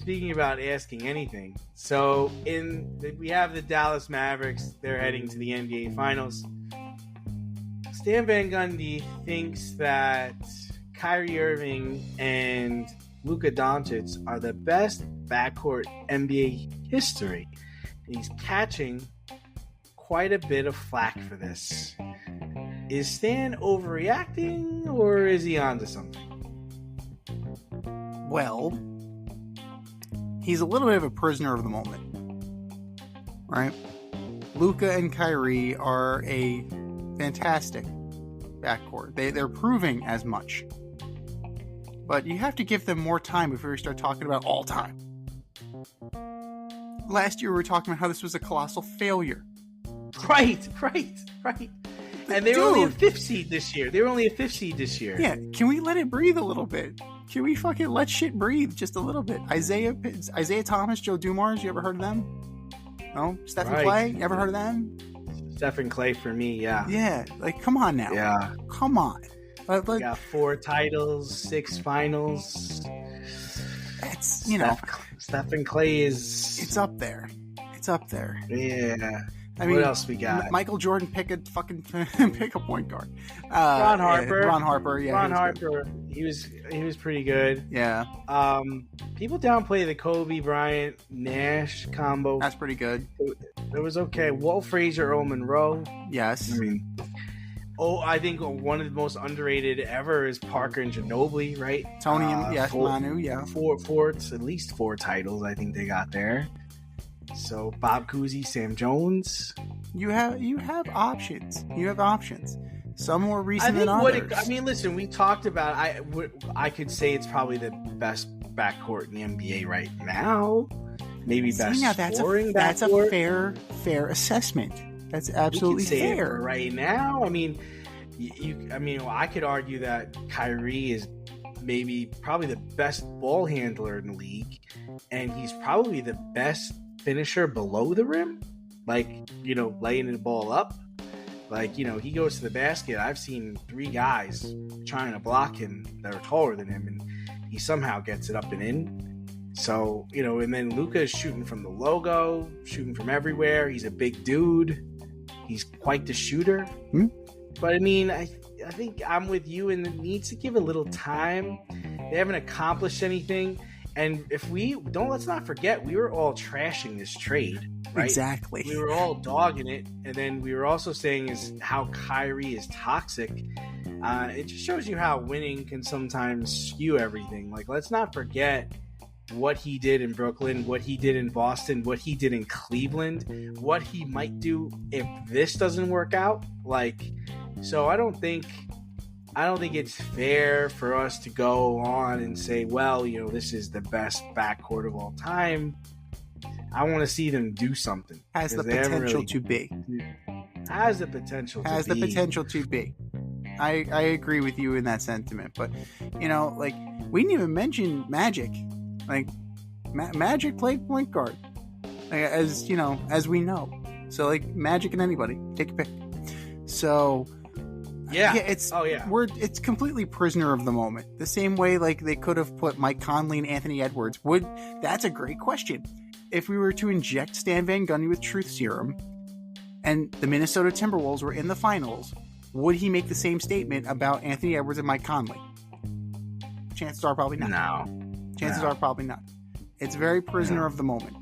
speaking about asking anything, so we have the Dallas Mavericks. They're heading to the NBA Finals. Stan Van Gundy thinks that Kyrie Irving and Luka Doncic are the best backcourt NBA history. And he's catching quite a bit of flack for this. Is Stan overreacting, or is he onto something?
Well, he's a little bit of a prisoner of the moment, right? Luka and Kyrie are a fantastic backcourt. They're proving as much. But you have to give them more time before you start talking about all time. Last year we were talking about how this was a colossal failure.
Right. And they were only a fifth seed this year.
Yeah, can we let it breathe a little bit? Can we fucking let shit breathe just a little bit? Isaiah Thomas, Joe Dumars, you ever heard of them? No? Stephen Clay, you ever heard of them?
Stephen Clay for me, yeah.
Yeah, like, come on now.
Yeah.
Come on.
Got 4 titles, 6 finals.
That's,
Stephen Clay is...
It's up there.
Yeah.
I mean,
what else we got?
Michael Jordan pick a point guard.
Ron Harper.
Ron Harper. Yeah.
Ron Harper. He was pretty good.
Yeah.
People downplay the Kobe Bryant Nash combo.
That's pretty good.
It was okay. Walt Frazier, Earl Monroe.
Yes.
I mean, I think one of the most underrated ever is Parker and Ginobili, right?
Tony and Manu. Yeah.
At least 4 titles. I think they got there. So Bob Cousy, Sam Jones.
You have options. You have options. Some more recent than others.
Listen, we talked about. I could say it's probably the best backcourt in the NBA right now. Maybe best scoring.
That's a fair assessment. That's absolutely fair.
Right now, I mean, I could argue that Kyrie is probably the best ball handler in the league, and he's probably the best finisher below the rim, laying the ball up. He goes to the basket. I've seen 3 guys trying to block him that are taller than him, and he somehow gets it up and in. So, and then Luka is shooting from the logo, shooting from everywhere. He's a big dude. He's quite the shooter.
Hmm?
But I think I'm with you, and it needs to give a little time. They haven't accomplished anything. And let's not forget, we were all trashing this trade, right?
Exactly.
We were all dogging it. And then we were also saying how Kyrie is toxic. It just shows you how winning can sometimes skew everything. Let's not forget what he did in Brooklyn, what he did in Boston, what he did in Cleveland, what he might do if this doesn't work out. So I don't think it's fair for us to go on and say, well, this is the best backcourt of all time. I want to see them do something.
Has the potential to be.
Has the potential to be.
Has the potential to be. I agree with you in that sentiment. But, we didn't even mention Magic. Magic played point guard. As we know. So, Magic and anybody. Take your pick. So...
Yeah.
It's completely prisoner of the moment. The same way they could have put Mike Conley and Anthony Edwards. That's a great question. If we were to inject Stan Van Gundy with truth serum and the Minnesota Timberwolves were in the finals, would he make the same statement about Anthony Edwards and Mike Conley? Chances are probably not.
No.
Chances are probably not. It's very prisoner of the moment.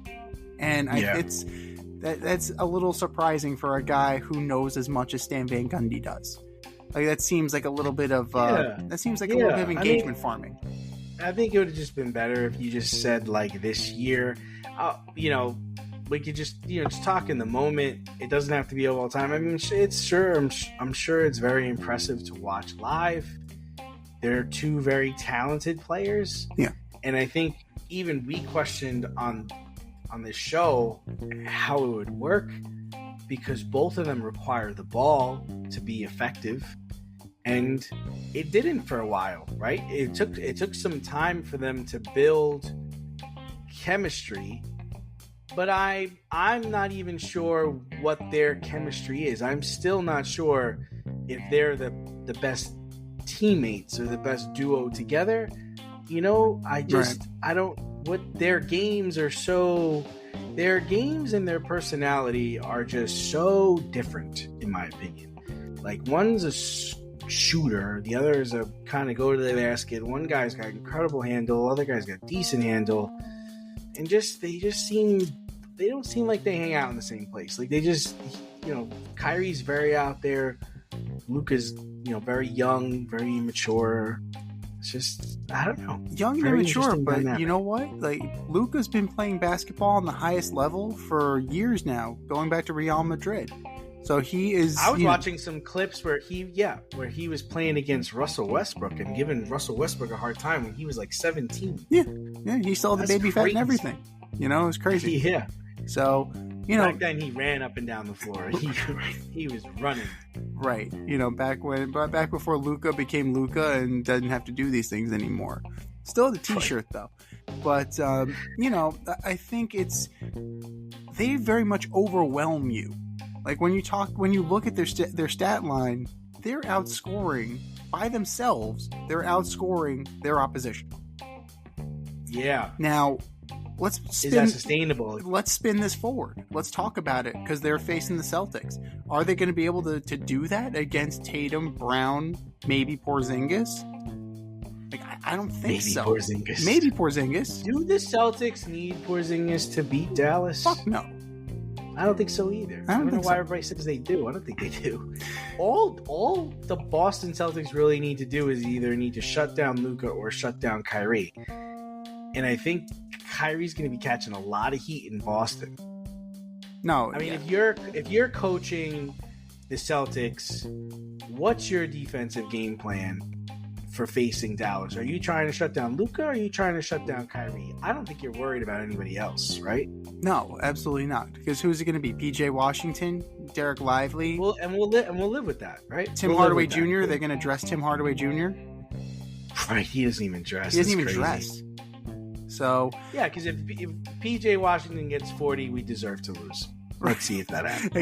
And that's a little surprising for a guy who knows as much as Stan Van Gundy does. That seems like a little bit of engagement farming.
I think it would have just been better if you just said this year, we could just talk in the moment. It doesn't have to be all the time. I'm sure it's very impressive to watch live. They're 2 very talented players.
Yeah.
And I think even we questioned on this show how it would work, because both of them require the ball to be effective, and it didn't for a while, right? It took some time for them to build chemistry, but I'm not even sure what their chemistry is. I'm still not sure if they're the best teammates or the best duo together. Their games and their personality are just so different, in my opinion. One's a shooter, the other is a kind of go to the basket. One guy's got incredible handle, other guy's got decent handle, and they don't seem like they hang out in the same place. Kyrie's very out there, Luka's very young, very immature. It's just, I don't know.
Young and immature, but dynamic. You know what? Luka's been playing basketball on the highest level for years now, going back to Real Madrid. So he is.
I was watching some clips where he was playing against Russell Westbrook and giving Russell Westbrook a hard time when he was 17.
Yeah, he still had the baby fat and everything. It was crazy.
Yeah.
So
back then he ran up and down the floor. He was running.
Right. Back before Luka became Luka and doesn't have to do these things anymore. Still the t-shirt though. But I think they very much overwhelm you. When you look at their stat line, they're outscoring by themselves. They're outscoring their opposition.
Yeah.
Now, let's
is that sustainable?
Let's spin this forward. Let's talk about it because they're facing the Celtics. Are they going to be able to do that against Tatum, Brown, maybe Porzingis? Like, I don't think so. Maybe Porzingis.
Do the Celtics need Porzingis to beat Dallas?
Fuck no.
I don't think so either. I don't know why everybody says they do. I don't think they do. All the Boston Celtics really need to do is either need to shut down Luka or shut down Kyrie. And I think Kyrie's going to be catching a lot of heat in Boston.
No,
I mean, if you're coaching the Celtics, what's your defensive game plan for facing Dallas? Are you trying to shut down Luka or are you trying to shut down Kyrie? I don't think you're worried about anybody else, right?
No, absolutely not. Because who's it going to be? PJ Washington, Derek Lively,
we'll live with that, right?
Tim Hardaway Jr. They're going to dress Tim Hardaway Jr.
Right, he doesn't even dress.
He doesn't even dress. So
yeah, because if PJ Washington gets 40, we deserve to lose. Let's see if that happens.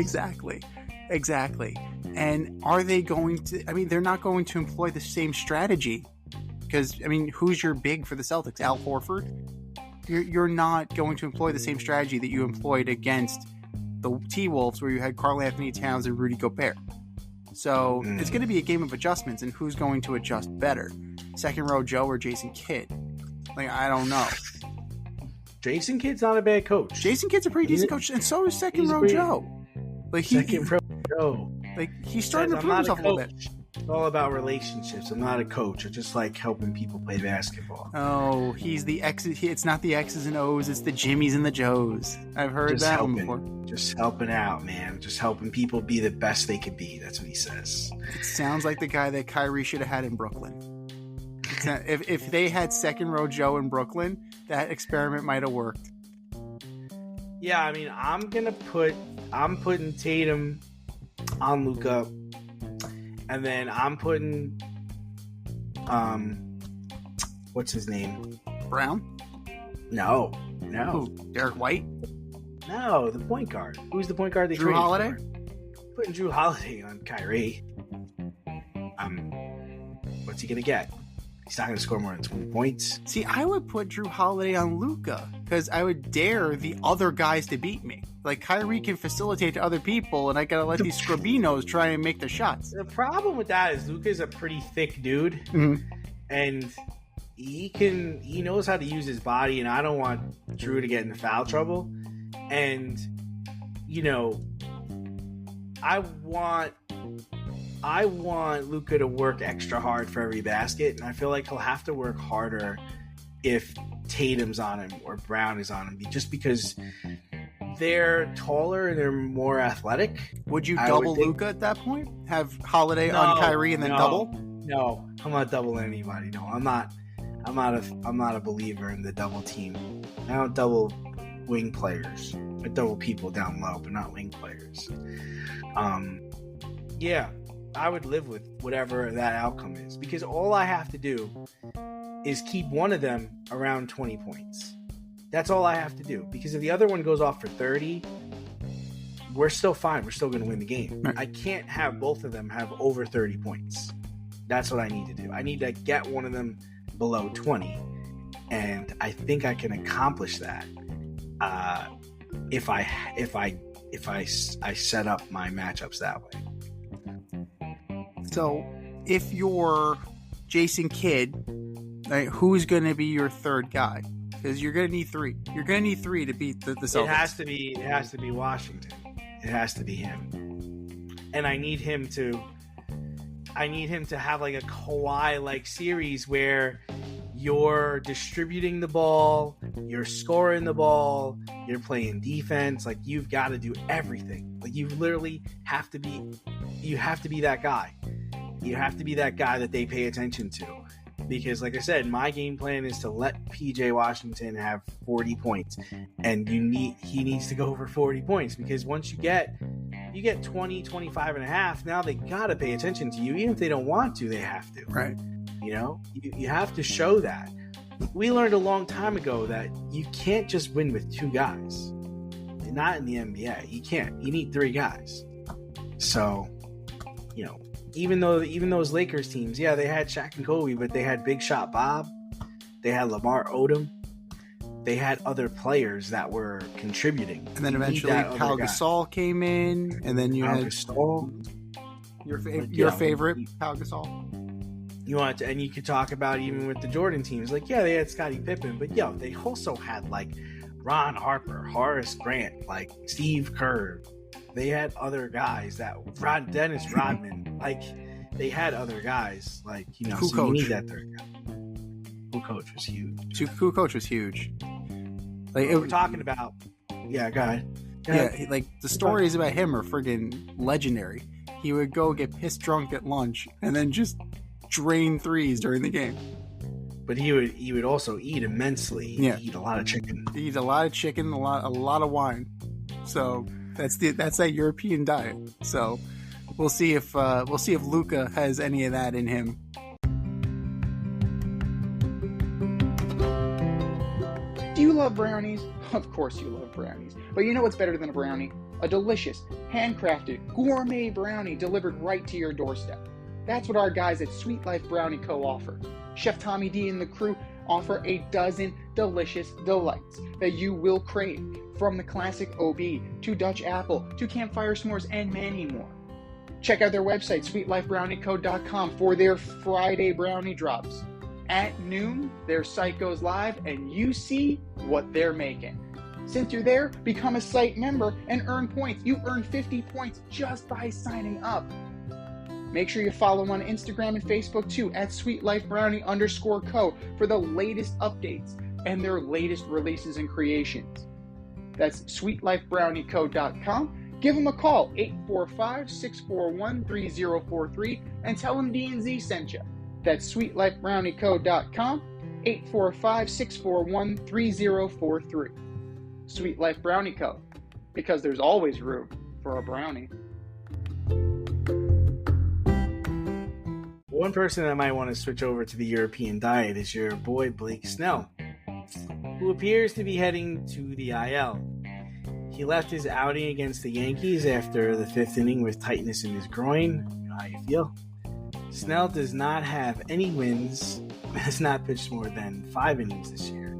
Exactly. And are they going to? I mean, they're not going to employ the same strategy because I mean, who's your big for the Celtics? Al Horford. You're not going to employ the same strategy that you employed against the T-Wolves, where you had Karl Anthony Towns and Rudy Gobert. So it's going to be a game of adjustments, and who's going to adjust better? Second row Joe or Jason Kidd? Like, I don't know.
Jason Kidd's not a bad coach.
Jason Kidd's a pretty decent coach, and so is second row Joe. Like
second row Joe.
Like he's starting to prove himself a little bit.
It's all about relationships. I'm not a coach. I just like helping people play basketball.
Oh, he's the X. It's not the X's and O's. It's the Jimmies and the Joes. I've heard that one before.
Just helping out, man. Just helping people be the best they could be. That's what he says.
It sounds like the guy that Kyrie should have had in Brooklyn. If they had second row Joe in Brooklyn, that experiment might have worked.
Yeah, I mean, I'm putting Tatum on Luka, and then I'm putting what's his name?
Brown?
No.
Who? Derek White?
No, the point guard. Who's the point guard they
Drew
traded
Holiday?
For? Putting Drew Holiday on Kyrie. What's he gonna get? He's not going to score more than 20 points.
See, I would put Drew Holiday on Luka because I would dare the other guys to beat me. Like, Kyrie can facilitate to other people, and I got to let these scrubbinos try and make the shots.
The problem with that is Luka's a pretty thick dude, and he knows how to use his body, and I don't want Drew to get into foul trouble. And, you know, I want Luka to work extra hard for every basket, and I feel like he'll have to work harder if Tatum's on him or Brown is on him, just because they're taller and they're more athletic.
Would you double Luka at that point? Have Holiday on Kyrie and then double?
No, I'm not doubling anybody. No, I'm not a believer in the double team. I don't double wing players. I double people down low, but not wing players. Yeah. I would live with whatever that outcome is, because all I have to do is keep one of them around 20 points. That's all I have to do, because if the other one goes off for 30, we're still fine. We're still going to win the game.
Right.
I can't have both of them have over 30 points. That's what I need to do. I need to get one of them below 20, and I think I can accomplish that if I set up my matchups that way.
So, if you're Jason Kidd, right, who's going to be your third guy? Because you're going to need three. You're going to need three to beat the Celtics.
It has to be Washington. It has to be him. And I need him to have like a Kawhi-like series where you're distributing the ball, you're scoring the ball, you're playing defense. Like, you've got to do everything. Like, you literally have to be that guy. You have to be that guy that they pay attention to. Because, like I said, my game plan is to let PJ Washington have 40 points. And he needs to go over 40 points. Because once you get 20, 25 and a half, now they got to pay attention to you. Even if they don't want to, they have to.
Right.
You know? You have to show that. We learned a long time ago that you can't just win with two guys. Not in the NBA. You can't. You need three guys. So, you know, even those Lakers teams, yeah, they had Shaq and Kobe, but they had Big Shot Bob, they had Lamar Odom, they had other players that were contributing.
And then eventually Pau Gasol came in, and then you had
Gasol,
your favorite, Pau Gasol.
You want to, and you could talk about even with the Jordan teams, like, yeah, they had Scottie Pippen, but they also had like Ron Harper, Horace Grant, like Steve Kerr. They had other guys Dennis Rodman, like they had other guys, like, you know, so you need that third guy. Kukoc was huge.
Kukoc was huge. Like
we're talking about, go ahead.
Yeah, like the stories about him are friggin' legendary. He would go get pissed drunk at lunch and then just drain threes during the game.
But he would also eat immensely. He'd eat a lot of chicken.
He'd eat a lot of chicken, a lot of wine. So that's that European diet. So we'll see if Luka has any of that in him.
Do you love brownies? Of course you love brownies. But you know what's better than a brownie? A delicious, handcrafted, gourmet brownie delivered right to your doorstep. That's what our guys at Sweet Life Brownie Co. offer. Chef Tommy D and the crew offer a dozen delicious delights that you will crave, from the classic OB to Dutch apple to campfire s'mores and many more. Check out their website, sweetlifebrownieco.com, for their Friday brownie drops. At noon, their site goes live and you see what they're making. Since you're there, become a site member and earn points. You earn 50 points just by signing up. Make sure you follow them on Instagram and Facebook too, at sweetlifebrownie_co, for the latest updates and their latest releases and creations. That's sweetlifebrownieco.com. Give them a call, 845-641-3043, and tell them D&Z sent you. That's sweetlifebrownieco.com, 845-641-3043. Sweet Life Brownie Co., because there's always room for a brownie.
One person that might want to switch over to the European diet is your boy Blake Snell, who appears to be heading to the IL. He left his outing against the Yankees after the fifth inning with tightness in his groin. You know how you feel. Snell does not have any wins and has not pitched more than 5 innings this year.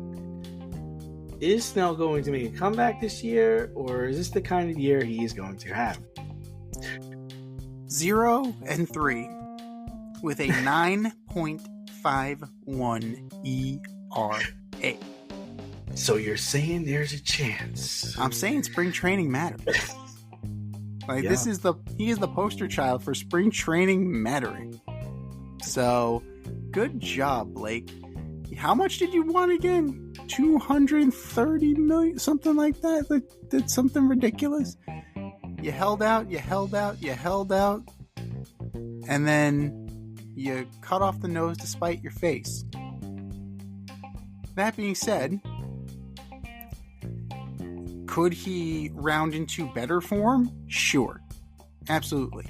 Is Snell going to make a comeback this year, or is this the kind of year he is going to have?
0-3 with a 9.51 ERA.
So you're saying there's a chance?
I'm saying spring training matters. Like, he is the poster child for spring training mattering. So, good job, Blake. How much did you want again? 230 million, something like that? Like, that's something ridiculous. You held out, and then you cut off the nose to spite your face. That being said, could he round into better form? Sure. Absolutely.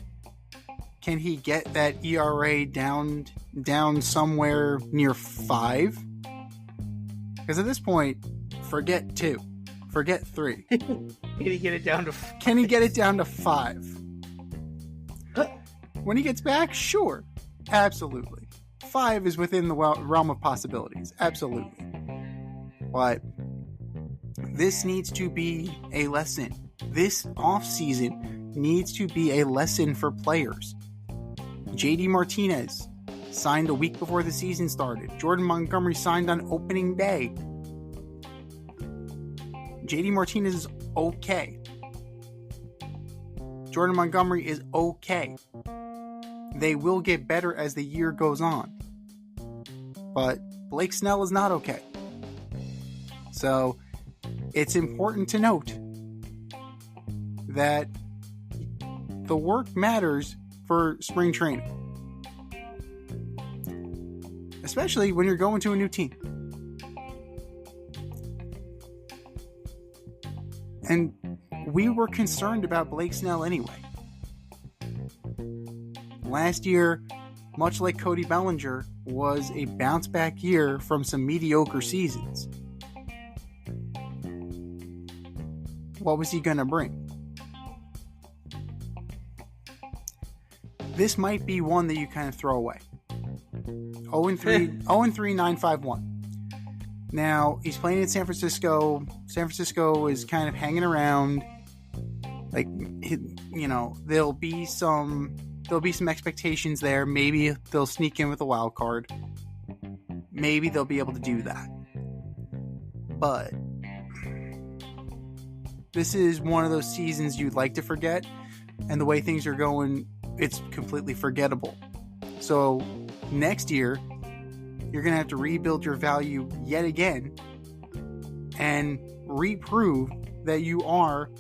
Can he get that ERA down somewhere near 5? Because at this point, forget 2. Forget 3.
Can he get it down to 5?
Can he get it down to 5? When he gets back, sure. Absolutely. 5 is within the realm of possibilities. Absolutely. But this needs to be a lesson. This offseason needs to be a lesson for players. JD Martinez signed a week before the season started. Jordan Montgomery signed on opening day. JD Martinez is okay. Jordan Montgomery is okay. They will get better as the year goes on. But Blake Snell is not okay. So it's important to note that the work matters for spring training. Especially when you're going to a new team. And we were concerned about Blake Snell anyway. Last year, much like Cody Bellinger, was a bounce back year from some mediocre seasons. What was he going to bring? This might be one that you kind of throw away. 0-3, 951. Now, he's playing in San Francisco. San Francisco is kind of hanging around. Like, you know, there'll be some expectations there. Maybe they'll sneak in with a wild card. Maybe they'll be able to do that. But this is one of those seasons you'd like to forget, and the way things are going, it's completely forgettable. So next year, you're going to have to rebuild your value yet again and reprove that you are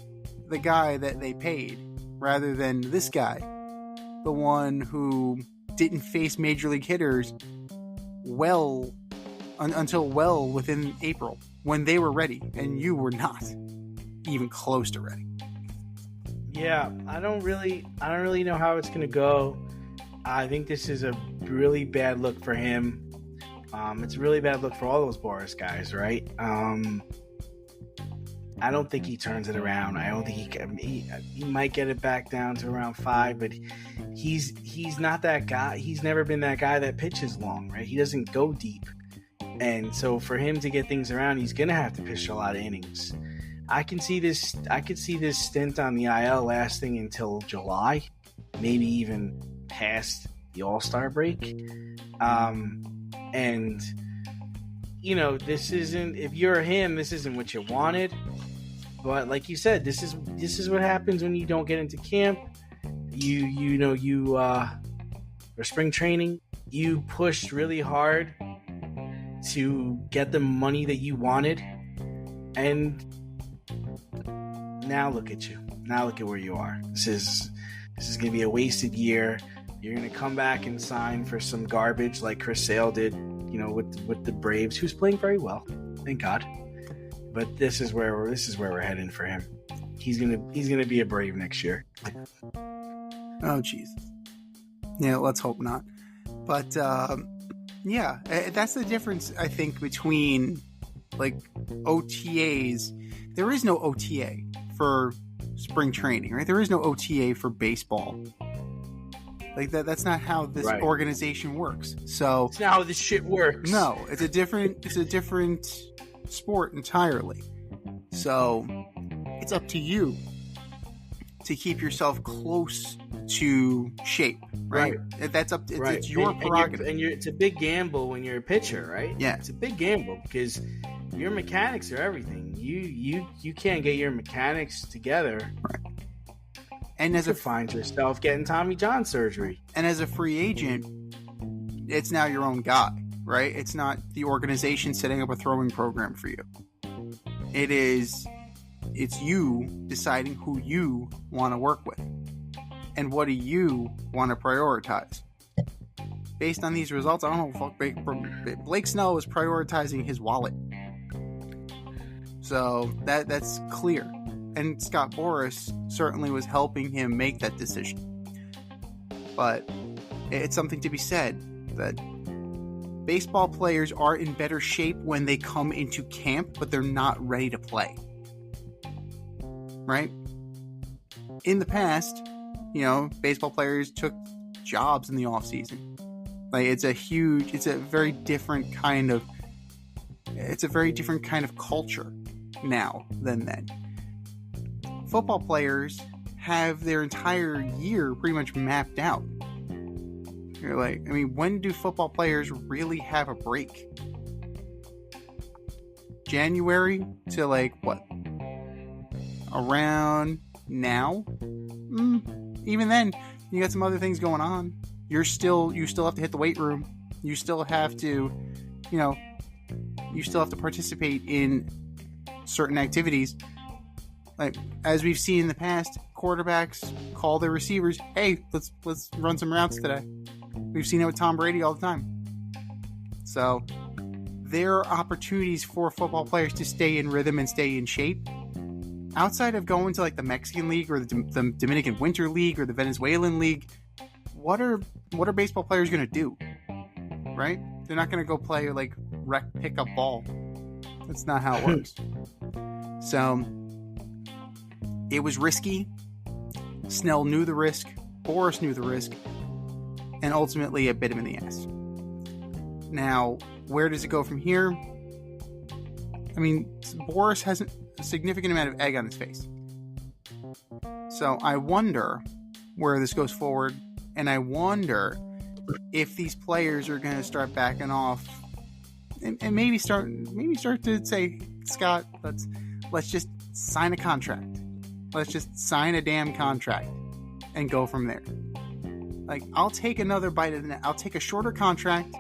the guy that they paid rather than this guy, the one who didn't face major league hitters until well within April when they were ready and you were not even close to ready.
Yeah, I don't really know how it's going to go. I think this is a really bad look for him. It's a really bad look for all those Boris guys, right? I don't think he turns it around. I don't think he might get it back down to around 5, but he's not that guy. He's never been that guy that pitches long, right? He doesn't go deep. And so for him to get things around, he's going to have to pitch a lot of innings. I could see this stint on the IL lasting until July, maybe even past the All-Star break. And you know, if you're him, this isn't what you wanted. But like you said, this is what happens when you don't get into camp. Or spring training, you pushed really hard to get the money that you wanted, and now look at you. Now look at where you are. This is going to be a wasted year. You're going to come back and sign for some garbage like Chris Sale did, you know, with the Braves, who's playing very well, thank God. But this is where we're heading for him. He's gonna be a Brave next year.
Oh Jesus. Yeah, let's hope not. But yeah, that's the difference I think between like OTAs. There is no OTA for spring training, right? There is no OTA for baseball. Like that's not how this organization works. So
it's not how this shit works.
No, it's a different sport entirely. So it's up to you to keep yourself close to shape, right? That's up to, it's your prerogative.
And it's a big gamble when you're a pitcher, right?
Yeah.
It's a big gamble because your mechanics are everything. You can't get your mechanics together.
Right. And as
find yourself getting Tommy John surgery.
And as a free agent, it's now your own guy, right? It's not the organization setting up a throwing program for you. It's you deciding who you want to work with and what do you want to prioritize. Based on these results, I don't know. Blake Snell was prioritizing his wallet, so that's clear. And Scott Boras certainly was helping him make that decision. But it's something to be said that baseball players are in better shape when they come into camp, but they're not ready to play. Right? In the past, you know, baseball players took jobs in the off season. Like it's a very different kind of culture now than then. Football players have their entire year pretty much mapped out. You're like, I mean, when do football players really have a break? January to like what? Around now? Even then, you got some other things going on. You still have to hit the weight room. You still have to, participate in certain activities. Like, as we've seen in the past, quarterbacks call their receivers, hey, let's run some routes today. We've seen it with Tom Brady all the time. So there are opportunities for football players to stay in rhythm and stay in shape. Outside of going to like the Mexican League or the Dominican Winter League or the Venezuelan League, what are baseball players going to do? Right? They're not going to go play like rec pickup ball. That's not how it works. So it was risky. Snell knew the risk. Boras knew the risk. And ultimately it bit him in the ass. Now, where does it go from here? I mean, Boris has a significant amount of egg on his face. So I wonder where this goes forward, and I wonder if these players are going to start backing off and maybe start to say, Scott, let's just sign a contract. Let's just sign a damn contract and go from there. Like, I'll take another bite of the net. I'll take a shorter contract.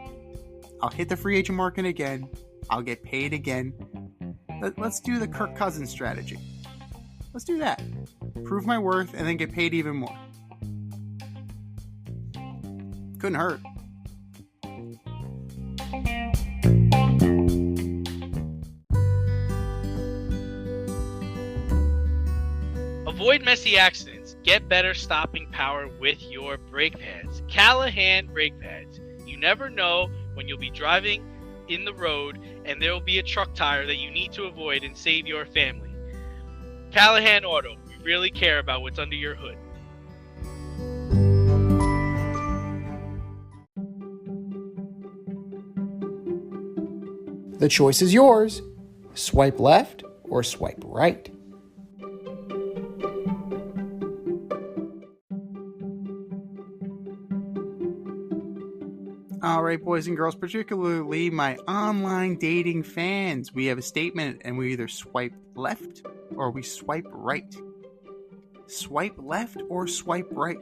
I'll hit the free agent market again. I'll get paid again. Let's do the Kirk Cousins strategy. Let's do that. Prove my worth and then get paid even more. Couldn't hurt.
Avoid messy accidents. Get better stopping power with your brake pads. Callahan brake pads. You never know when you'll be driving in the road and there will be a truck tire that you need to avoid and save your family. Callahan Auto. We really care about what's under your hood.
The choice is yours. Swipe left or swipe right.
All right, boys and girls, particularly my online dating fans, we have a statement and we either swipe left or we swipe right. Swipe left or swipe right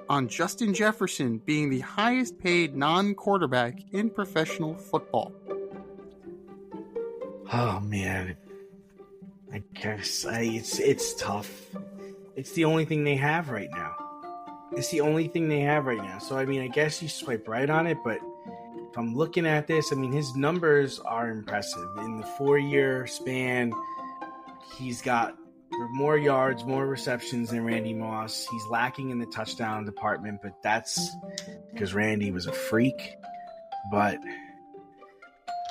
on Justin Jefferson being the highest paid non-quarterback in professional football.
Oh man, I guess it's tough. It's the only thing they have right now. So I mean, I guess you swipe right on it, but if I'm looking at this, I mean, his numbers are impressive. In the 4-year span, he's got more yards, more receptions than Randy Moss. He's lacking in the touchdown department, but that's because Randy was a freak. But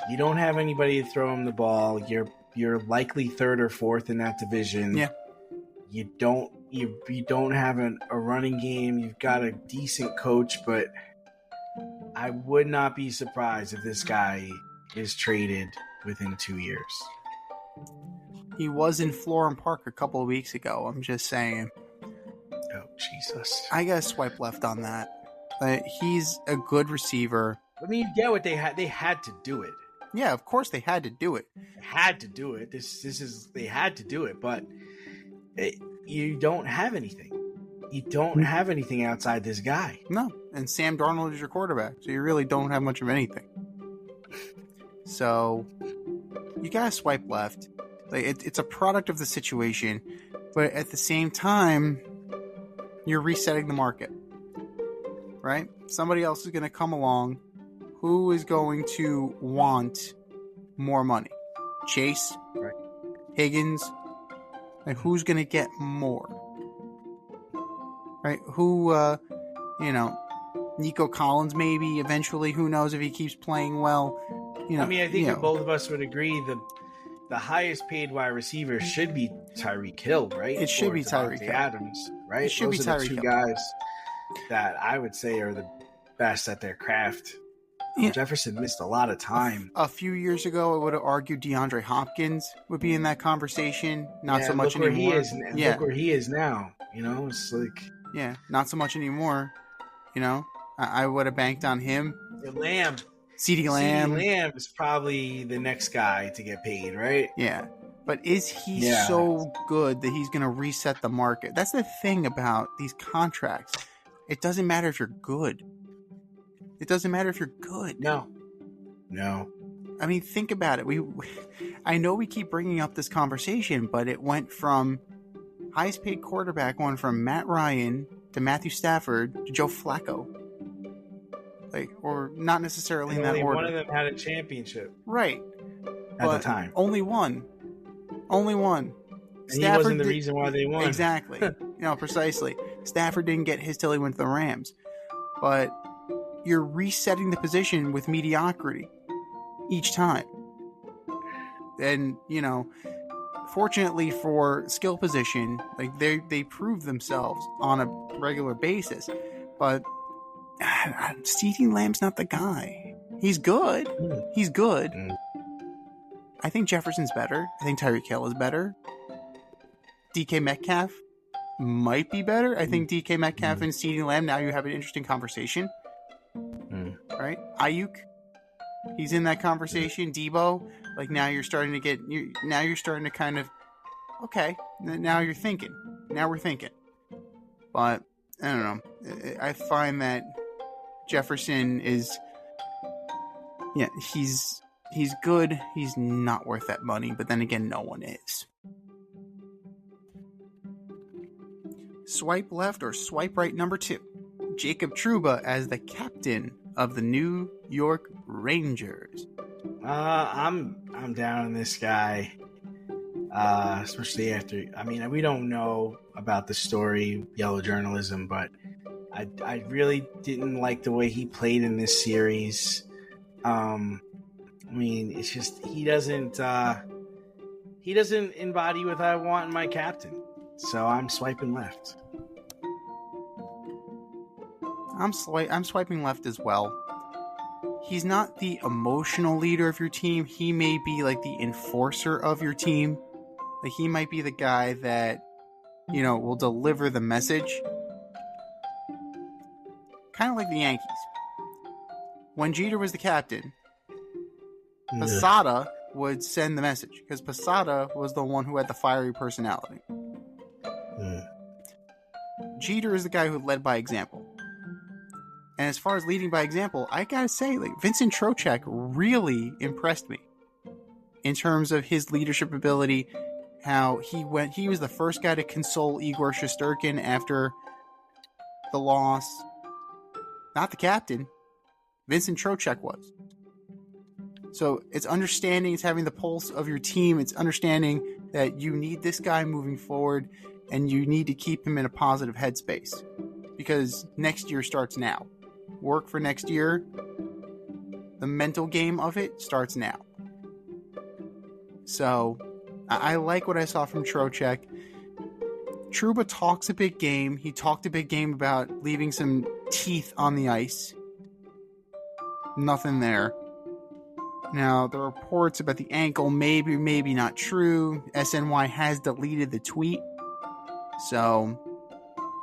you don't have anybody to throw him the ball. You're likely third or fourth in that division.
Yeah.
You don't have a running game. You've got a decent coach, but I would not be surprised if this guy is traded within 2 years.
He was in Florham Park a couple of weeks ago. I'm just saying.
Oh, Jesus.
I gotta swipe left on that. He's a good receiver.
I mean, you get what they had. They had to do it.
Yeah, of course they had to do it.
They had to do it. They had to do it, but you don't have anything. You don't have anything outside this guy.
No, and Sam Darnold is your quarterback, so you really don't have much of anything. So you gotta swipe left. It's a product of the situation, but at the same time, you're resetting the market, right? Somebody else is going to come along who is going to want more money. Chase,
right.
Higgins, like who's going to get more, right? Who, Nico Collins maybe eventually. Who knows if he keeps playing well?
I mean, I think that both of us would agree the highest paid wide receiver should be Tyreek Hill, right?
It should be Tyreek Hill.
Adams, right?
It should be Tyreek
Hill. Two
Hill.
guys that I would say are the best at their craft. Yeah. Jefferson missed a lot of time.
A few years ago, I would have argued DeAndre Hopkins would be in that conversation. Not so much anymore.
Look where he is now. It's like...
Yeah, not so much anymore. I would have banked on him.
Lamb.
CeeDee Lamb.
CeeDee Lamb is probably the next guy to get paid, right?
Yeah. But is he so good that he's going to reset the market? That's the thing about these contracts. It doesn't matter if you're good. It doesn't matter if you're good.
No.
I mean, think about it. I know we keep bringing up this conversation, but it went from highest paid quarterback, went from Matt Ryan to Matthew Stafford to Joe Flacco. Or not necessarily in that order.
One of them had a championship.
Right.
At the time.
Only one.
And he wasn't the reason why they won.
Exactly. Precisely. Stafford didn't get his till he went to the Rams. But you're resetting the position with mediocrity each time. And, fortunately for skill position, they prove themselves on a regular basis. But CeeDee Lamb's not the guy. He's good. He's good. I think Jefferson's better. I think Tyreek Hill is better. DK Metcalf might be better. I think DK Metcalf and CeeDee Lamb, now you have an interesting conversation. Right? Ayuk, he's in that conversation. Debo, like now you're starting to kind of, okay, now you're thinking. Now we're thinking. But, I don't know. I find that Jefferson is, yeah, he's good. He's not worth that money. But then again, no one is. Swipe left or swipe right, number 2. Jacob Trouba as the captain of the New York Rangers.
I'm down on this guy. Especially after, I mean, we don't know about the story, yellow journalism, but I really didn't like the way he played in this series. I mean, it's just he doesn't embody what I want in my captain. So I'm swiping left.
I'm swiping left as well. He's not the emotional leader of your team. He may be like the enforcer of your team. Like he might be the guy that, will deliver the message. Kind of like the Yankees. When Jeter was the captain, Posada would send the message because Posada was the one who had the fiery personality. Jeter is the guy who led by example. And as far as leading by example, I gotta say, like Vincent Trocheck really impressed me in terms of his leadership ability. How he was the first guy to console Igor Shesterkin after the loss. Not the captain. Vincent Trocheck was. So it's understanding, it's having the pulse of your team. It's understanding that you need this guy moving forward and you need to keep him in a positive headspace because next year starts now. Work for next year. The mental game of it starts now. So I like what I saw from Trocheck. Trouba talks a big game. He talked a big game about leaving some teeth on the ice. Nothing there. Now, the reports about the ankle, maybe not true. SNY has deleted the tweet. So,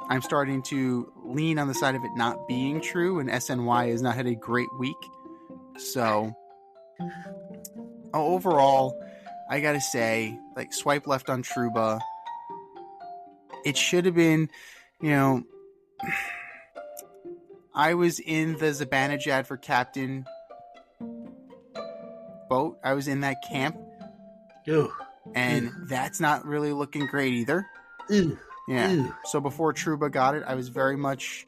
I'm starting to lean on the side of it not being true, and SNY has not had a great week. So, overall, I gotta say, like, swipe left on Trouba. It should have been, I was in the Zibanejad for captain boat. I was in that camp.
Ew.
And that's not really looking great either.
Ew.
Yeah.
Ew.
So before Trouba got it, I was very much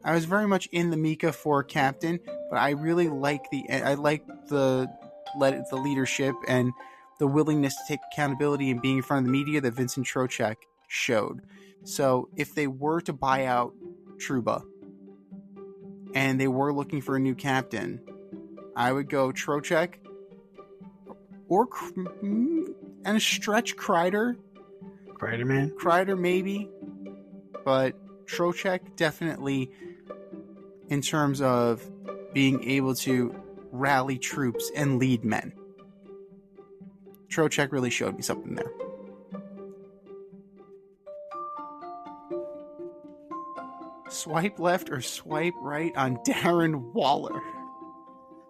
in the Mika for captain, but I really like the leadership and the willingness to take accountability and being in front of the media that Vincent Trocheck showed. So if they were to buy out Trouba and they were looking for a new captain, I would go Trocheck or and a stretch Kreider. Kreider maybe, but Trocheck definitely in terms of being able to rally troops and lead men. Trocheck really showed me something there. Swipe left or swipe right on Darren Waller.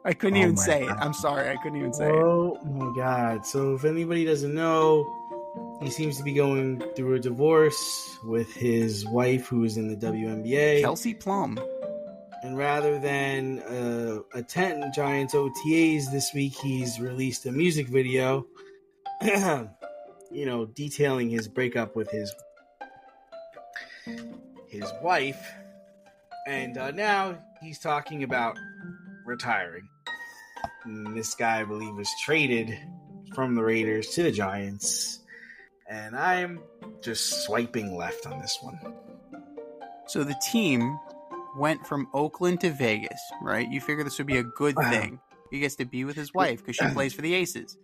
I couldn't even say it. I'm sorry. I couldn't even say it.
Oh my God. So if anybody doesn't know, he seems to be going through a divorce with his wife who is in the WNBA.
Kelsey Plum.
And rather than attend Giants OTAs this week, he's released a music video, detailing his breakup with his wife. And now he's talking about retiring. And this guy, I believe, was traded from the Raiders to the Giants. And I'm just swiping left on this one.
So the team went from Oakland to Vegas, right? You figure this would be a good thing. He gets to be with his wife because she plays for the Aces.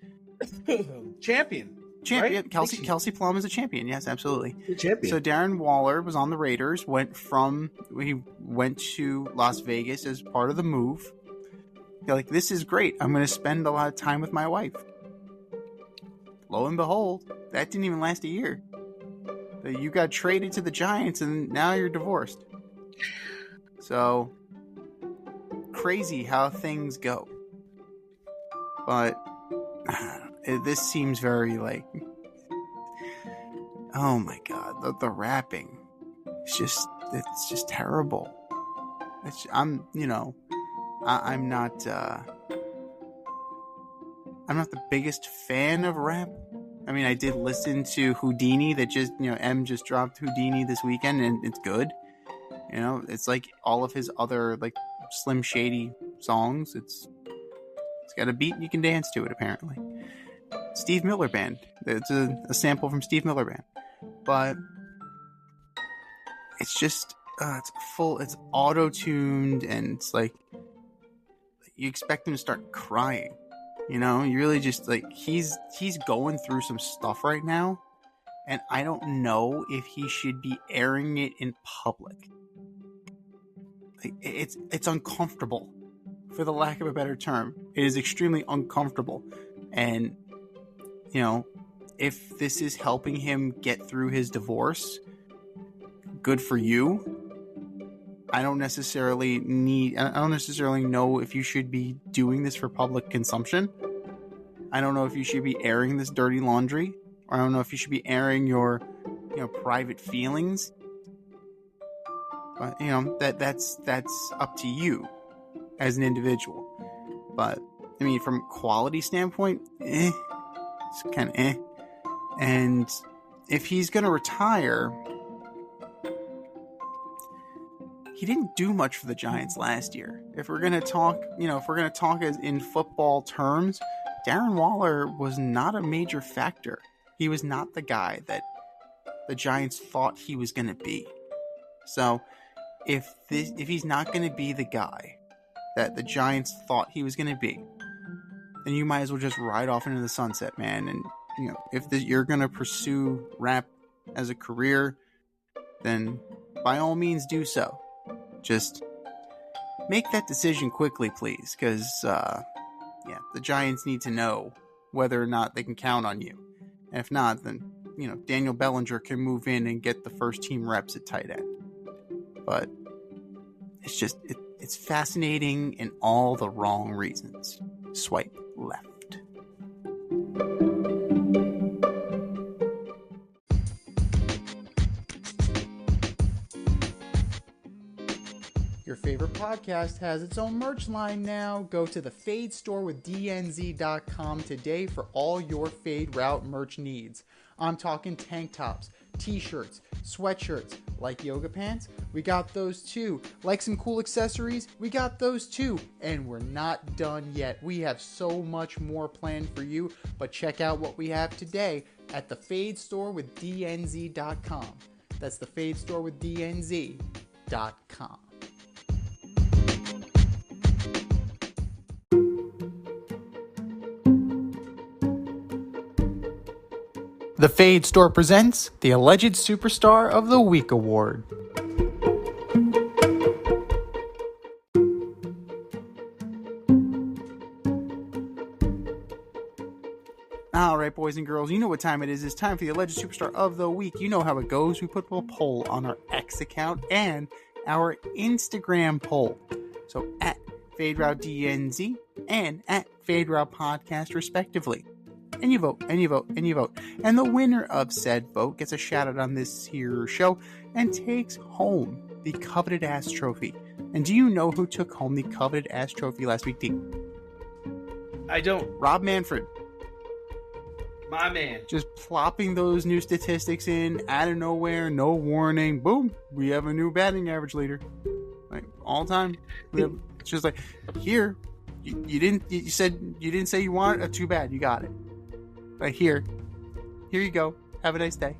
Champion.
Right? Kelsey Plum is a champion. Yes, absolutely.
Champion.
So Darren Waller was on the Raiders. He went to Las Vegas as part of the move. They're like, this is great. I'm going to spend a lot of time with my wife. lo and behold, that didn't even last a year. You got traded to the Giants, and now you're divorced. So, crazy how things go. But this seems very like, oh my god, the rapping. It's just terrible. I'm not the biggest fan of rap. I mean, I did listen to Houdini that just, M just dropped Houdini this weekend, and it's good. It's like all of his other, like, Slim Shady songs. It's got a beat and you can dance to it, apparently. Steve Miller Band. It's a sample from Steve Miller Band. But it's just, it's auto-tuned, and it's like, you expect him to start crying. You really just, like, he's going through some stuff right now, and I don't know if he should be airing it in public. Like, it's uncomfortable, for the lack of a better term. It is extremely uncomfortable, and, if this is helping him get through his divorce, good for you. I don't necessarily know if you should be doing this for public consumption. I don't know if you should be airing this dirty laundry, or I don't know if you should be airing your, private feelings. But, that's up to you as an individual. But, I mean, from quality standpoint, it's kind of And if he's going to retire, he didn't do much for the Giants last year. If we're going to talk, as in football terms, Darren Waller was not a major factor. He was not the guy that the Giants thought he was going to be. So if he's not going to be the guy that the Giants thought he was going to be, then you might as well just ride off into the sunset, man. And if you're going to pursue rap as a career, then by all means do so. Just make that decision quickly, please, because the Giants need to know whether or not they can count on you. And if not, then Daniel Bellinger can move in and get the first team reps at tight end. But it's just it's fascinating in all the wrong reasons. Swipe left.
Your favorite podcast has its own merch line now. Go to the Fade Store with DNZ.com today for all your Fade Route merch needs. I'm talking tank tops, t-shirts, sweatshirts, like yoga pants, we got those too. Like some cool accessories, we got those too. And we're not done yet. We have so much more planned for you, but check out what we have today at the Fade Store with DNZ.com. That's the Fade Store with DNZ.com.
The Fade Store presents the Alleged Superstar of the Week Award. Alright, boys and girls, you know what time it is. It's time for the Alleged Superstar of the Week. You know how it goes. We put a poll on our X account and our Instagram poll. So at FadeRouteDNZ and at FadeRoute Podcast, respectively. And you vote, and you vote, and you vote. And the winner of said vote gets a shout out on this here show and takes home the coveted ass trophy. And do you know who took home the coveted ass trophy last week, D?
I don't.
Rob Manfred.
My man.
Just plopping those new statistics in out of nowhere, no warning. Boom. We have a new batting average leader. Like, all time. It's just like, here, you didn't say you want it? Too bad. You got it. Right here you go. Have a nice day.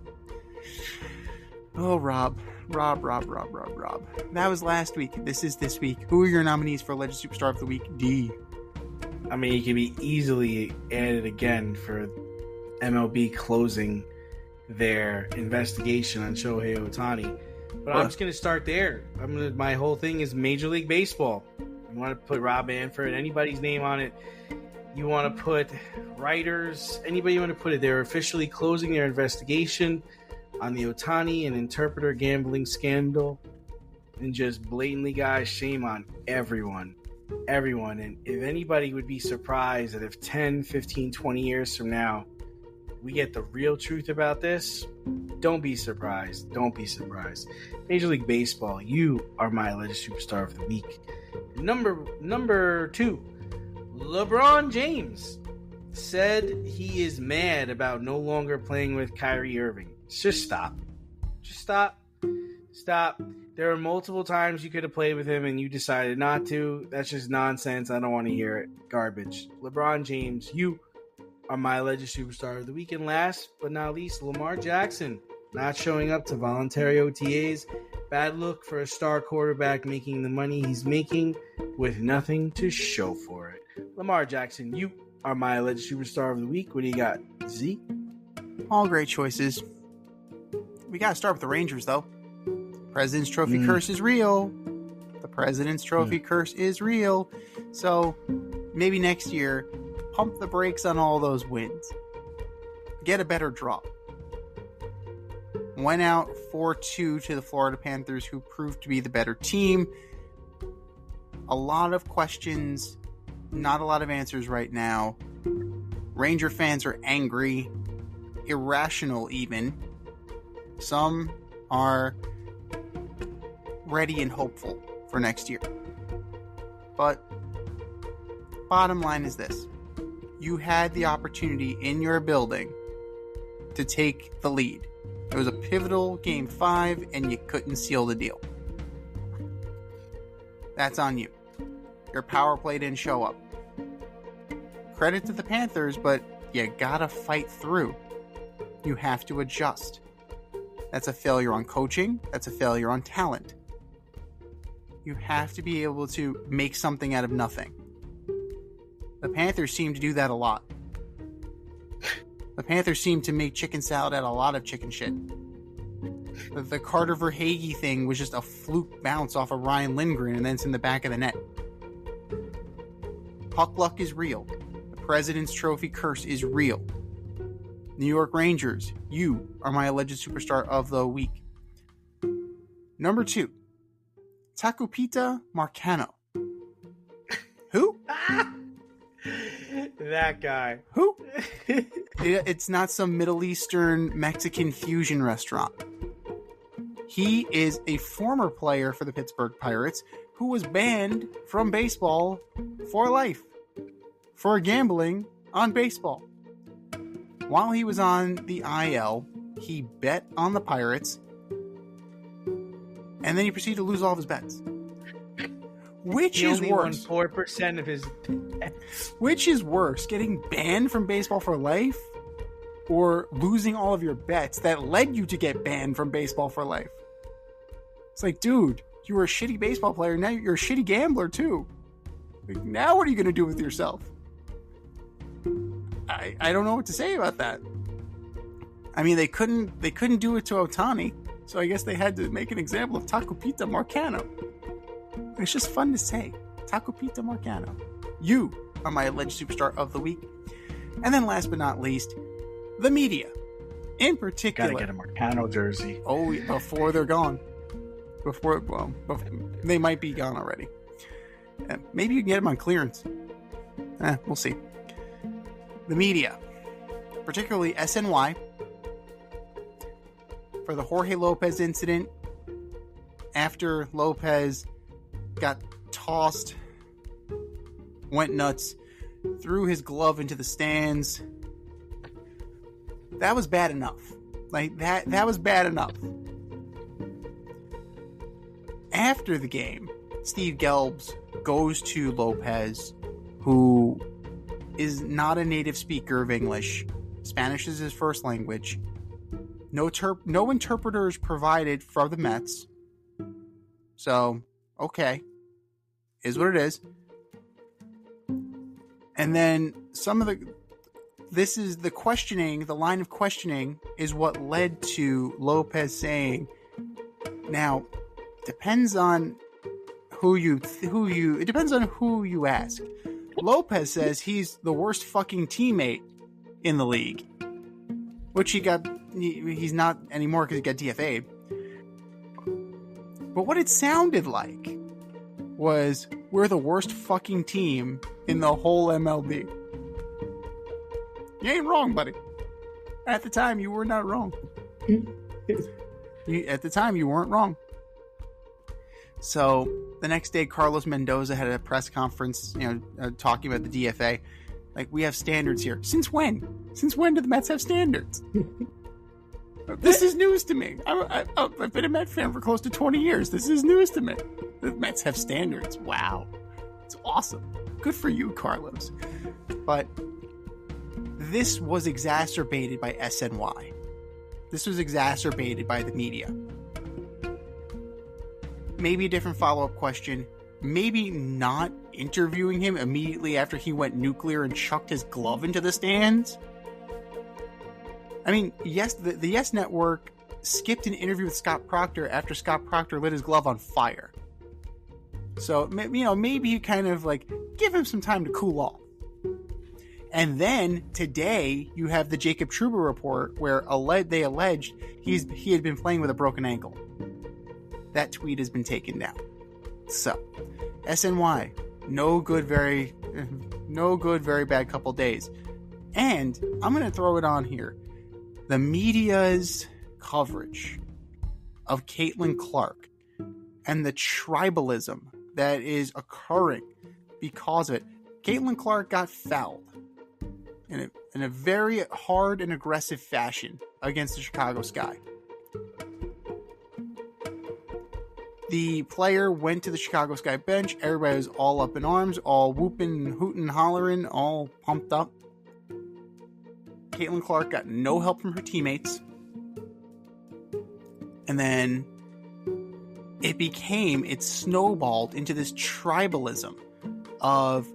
Oh, Rob. That was last week. This is this week. Who are your nominees for Alleged Superstar of the Week, D?
I mean, he can be easily added again for MLB closing their investigation on Shohei Ohtani. But I'm just going to start there. My whole thing is Major League Baseball. I want to put Rob Manfred, anybody's name on it. you want to put writers, anybody you want to put it, they're officially closing their investigation on the Ohtani and interpreter gambling scandal. And just blatantly, guys, shame on everyone. Everyone. And if anybody would be surprised that if 10, 15, 20 years from now, we get the real truth about this, don't be surprised. Don't be surprised. Major League Baseball, you are my alleged superstar of the week. Number 2, LeBron James said he is mad about no longer playing with Kyrie Irving. Just stop. Just stop. Stop. There are multiple times you could have played with him and you decided not to. That's just nonsense. I don't want to hear it. Garbage. LeBron James, you are my alleged superstar of the week. And last but not least, Lamar Jackson not showing up to voluntary OTAs. Bad look for a star quarterback making the money he's making with nothing to show for it. Lamar Jackson, you are my alleged superstar of the week. What do you got, Z?
All great choices. We got to start with the Rangers, though. President's Trophy curse is real. The President's Trophy curse is real. So maybe next year, pump the brakes on all those wins. Get a better draw. Went out 4-2 to the Florida Panthers, who proved to be the better team. A lot of questions, not a lot of answers right now. Ranger fans are angry, irrational even. Some are ready and hopeful for next year. But bottom line is this. You had the opportunity in your building to take the lead. It was a pivotal Game 5, and you couldn't seal the deal. That's on you. Your power play didn't show up. Credit to the Panthers, but you gotta fight through. You have to adjust. That's a failure on coaching. That's a failure on talent. You have to be able to make something out of nothing. The Panthers seem to do that a lot. The Panthers seem to make chicken salad out of a lot of chicken shit. The Carter Verhaeghe thing was just a fluke bounce off of Ryan Lindgren, and then it's in the back of the net. Puck luck is real. The President's Trophy curse is real. New York Rangers, you are my alleged superstar of the week. Number 2, Takupita Marcano. Who?
That guy.
Who? It's not some Middle Eastern Mexican fusion restaurant. He is a former player for the Pittsburgh Pirates who was banned from baseball for life for gambling on baseball. While he was on the IL, he bet on the Pirates, and then he proceeded to lose all of his bets. Which is worse?
4% of his bets.
Which is worse, getting banned from baseball for life, or losing all of your bets that led you to get banned from baseball for life? It's like, dude, you were a shitty baseball player. Now you're a shitty gambler too. Like, now what are you going to do with yourself? I don't know what to say about that. I mean, they couldn't do it to Ohtani, so I guess they had to make an example of Takupita Marcano. It's just fun to say. Takupita Marcano. You are my alleged superstar of the week. And then last but not least, the media. In particular.
Gotta get a Marcano jersey.
Oh, before they're gone. Before they might be gone already. Maybe you can get them on clearance. We'll see. The media. Particularly SNY. For the Jorge Lopez incident. After Lopez got tossed, went nuts, threw his glove into the stands. That was bad enough. Like, that was bad enough. After the game, Steve Gelbs goes to Lopez, who is not a native speaker of English. Spanish is his first language. No interpreters provided for the Mets. So, okay. Is what it is. And then the questioning, the line of questioning is what led to Lopez saying, now, it depends on who you ask. Lopez says he's the worst fucking teammate in the league, which he's not anymore because he got DFA'd. But what it sounded like was, we're the worst fucking team in the whole MLB. You ain't wrong, buddy. At the time, you were not wrong. At the time, you weren't wrong. So the next day, Carlos Mendoza had a press conference, talking about the DFA. Like, we have standards here. Since when? Since when do the Mets have standards? This is news to me. I've been a Met fan for close to 20 years. This is news to me. The Mets have standards. Wow. It's awesome. Good for you, Carlos. But this was exacerbated by SNY. This was exacerbated by the media. Maybe a different follow-up question. Maybe not interviewing him immediately after he went nuclear and chucked his glove into the stands. I mean, yes, the Yes Network skipped an interview with Scott Proctor after Scott Proctor lit his glove on fire. So, maybe you kind of give him some time to cool off. And then today you have the Jacob Trouba report where they alleged he had been playing with a broken ankle. That tweet has been taken down. So, SNY, no good, very bad couple days. And I'm going to throw it on here. The media's coverage of Caitlin Clark and the tribalism that is occurring because of it. Caitlin Clark got fouled in a very hard and aggressive fashion against the Chicago Sky. The player went to the Chicago Sky bench. Everybody was all up in arms, all whooping, hooting, hollering, all pumped up. Caitlin Clark got no help from her teammates. And then it snowballed into this tribalism of,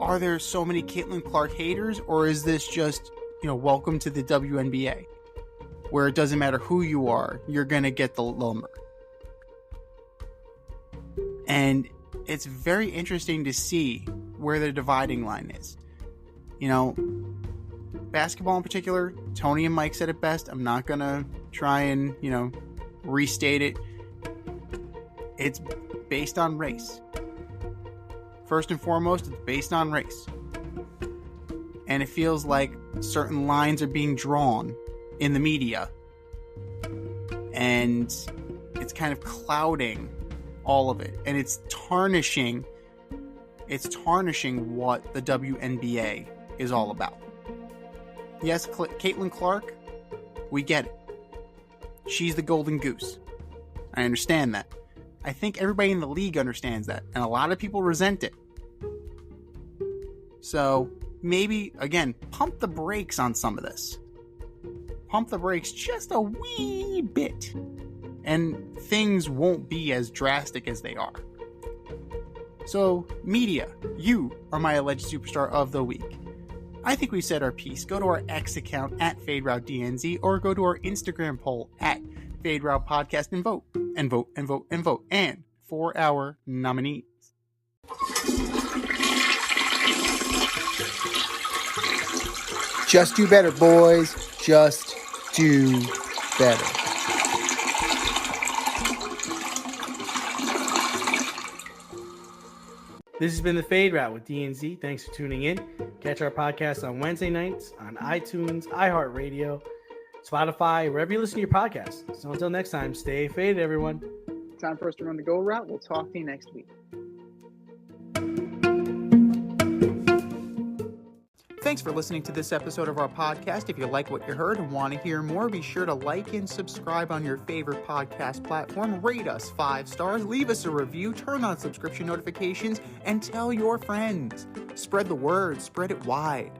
are there so many Caitlin Clark haters, or is this just, welcome to the WNBA, where it doesn't matter who you are, you're going to get the lumber. And it's very interesting to see where the dividing line is. Basketball in particular, Tony and Mike said it best. I'm not going to try and, restate it. It's based on race. First and foremost, it's based on race. And it feels like certain lines are being drawn in the media. And it's kind of clouding all of it. And it's tarnishing what the WNBA is all about. Yes, Caitlin Clark, we get it. She's the golden goose. I understand that. I think everybody in the league understands that, and a lot of people resent it. So, maybe, again, pump the brakes on some of this. Pump the brakes just a wee bit, and things won't be as drastic as they are. So, media, you are my alleged superstar of the week. I think we said our piece. Go to our X account at FadeRouteDNZ, or go to our Instagram poll at FadeRoutePodcast and vote, and vote, and vote, and vote, and for our nominees. Just do better, boys. Just do better.
This has been the Fade Route with DNZ. Thanks for tuning in. Catch our podcast on Wednesday nights on iTunes, iHeartRadio, Spotify, wherever you listen to your podcasts. So until next time, stay faded, everyone.
Time for us to run the go route. We'll talk to you next week.
Thanks for listening to this episode of our podcast. If you like what you heard and want to hear more, be sure to like and subscribe on your favorite podcast platform. Rate us 5 stars, leave us a review, turn on subscription notifications, and tell your friends. Spread the word, spread it wide.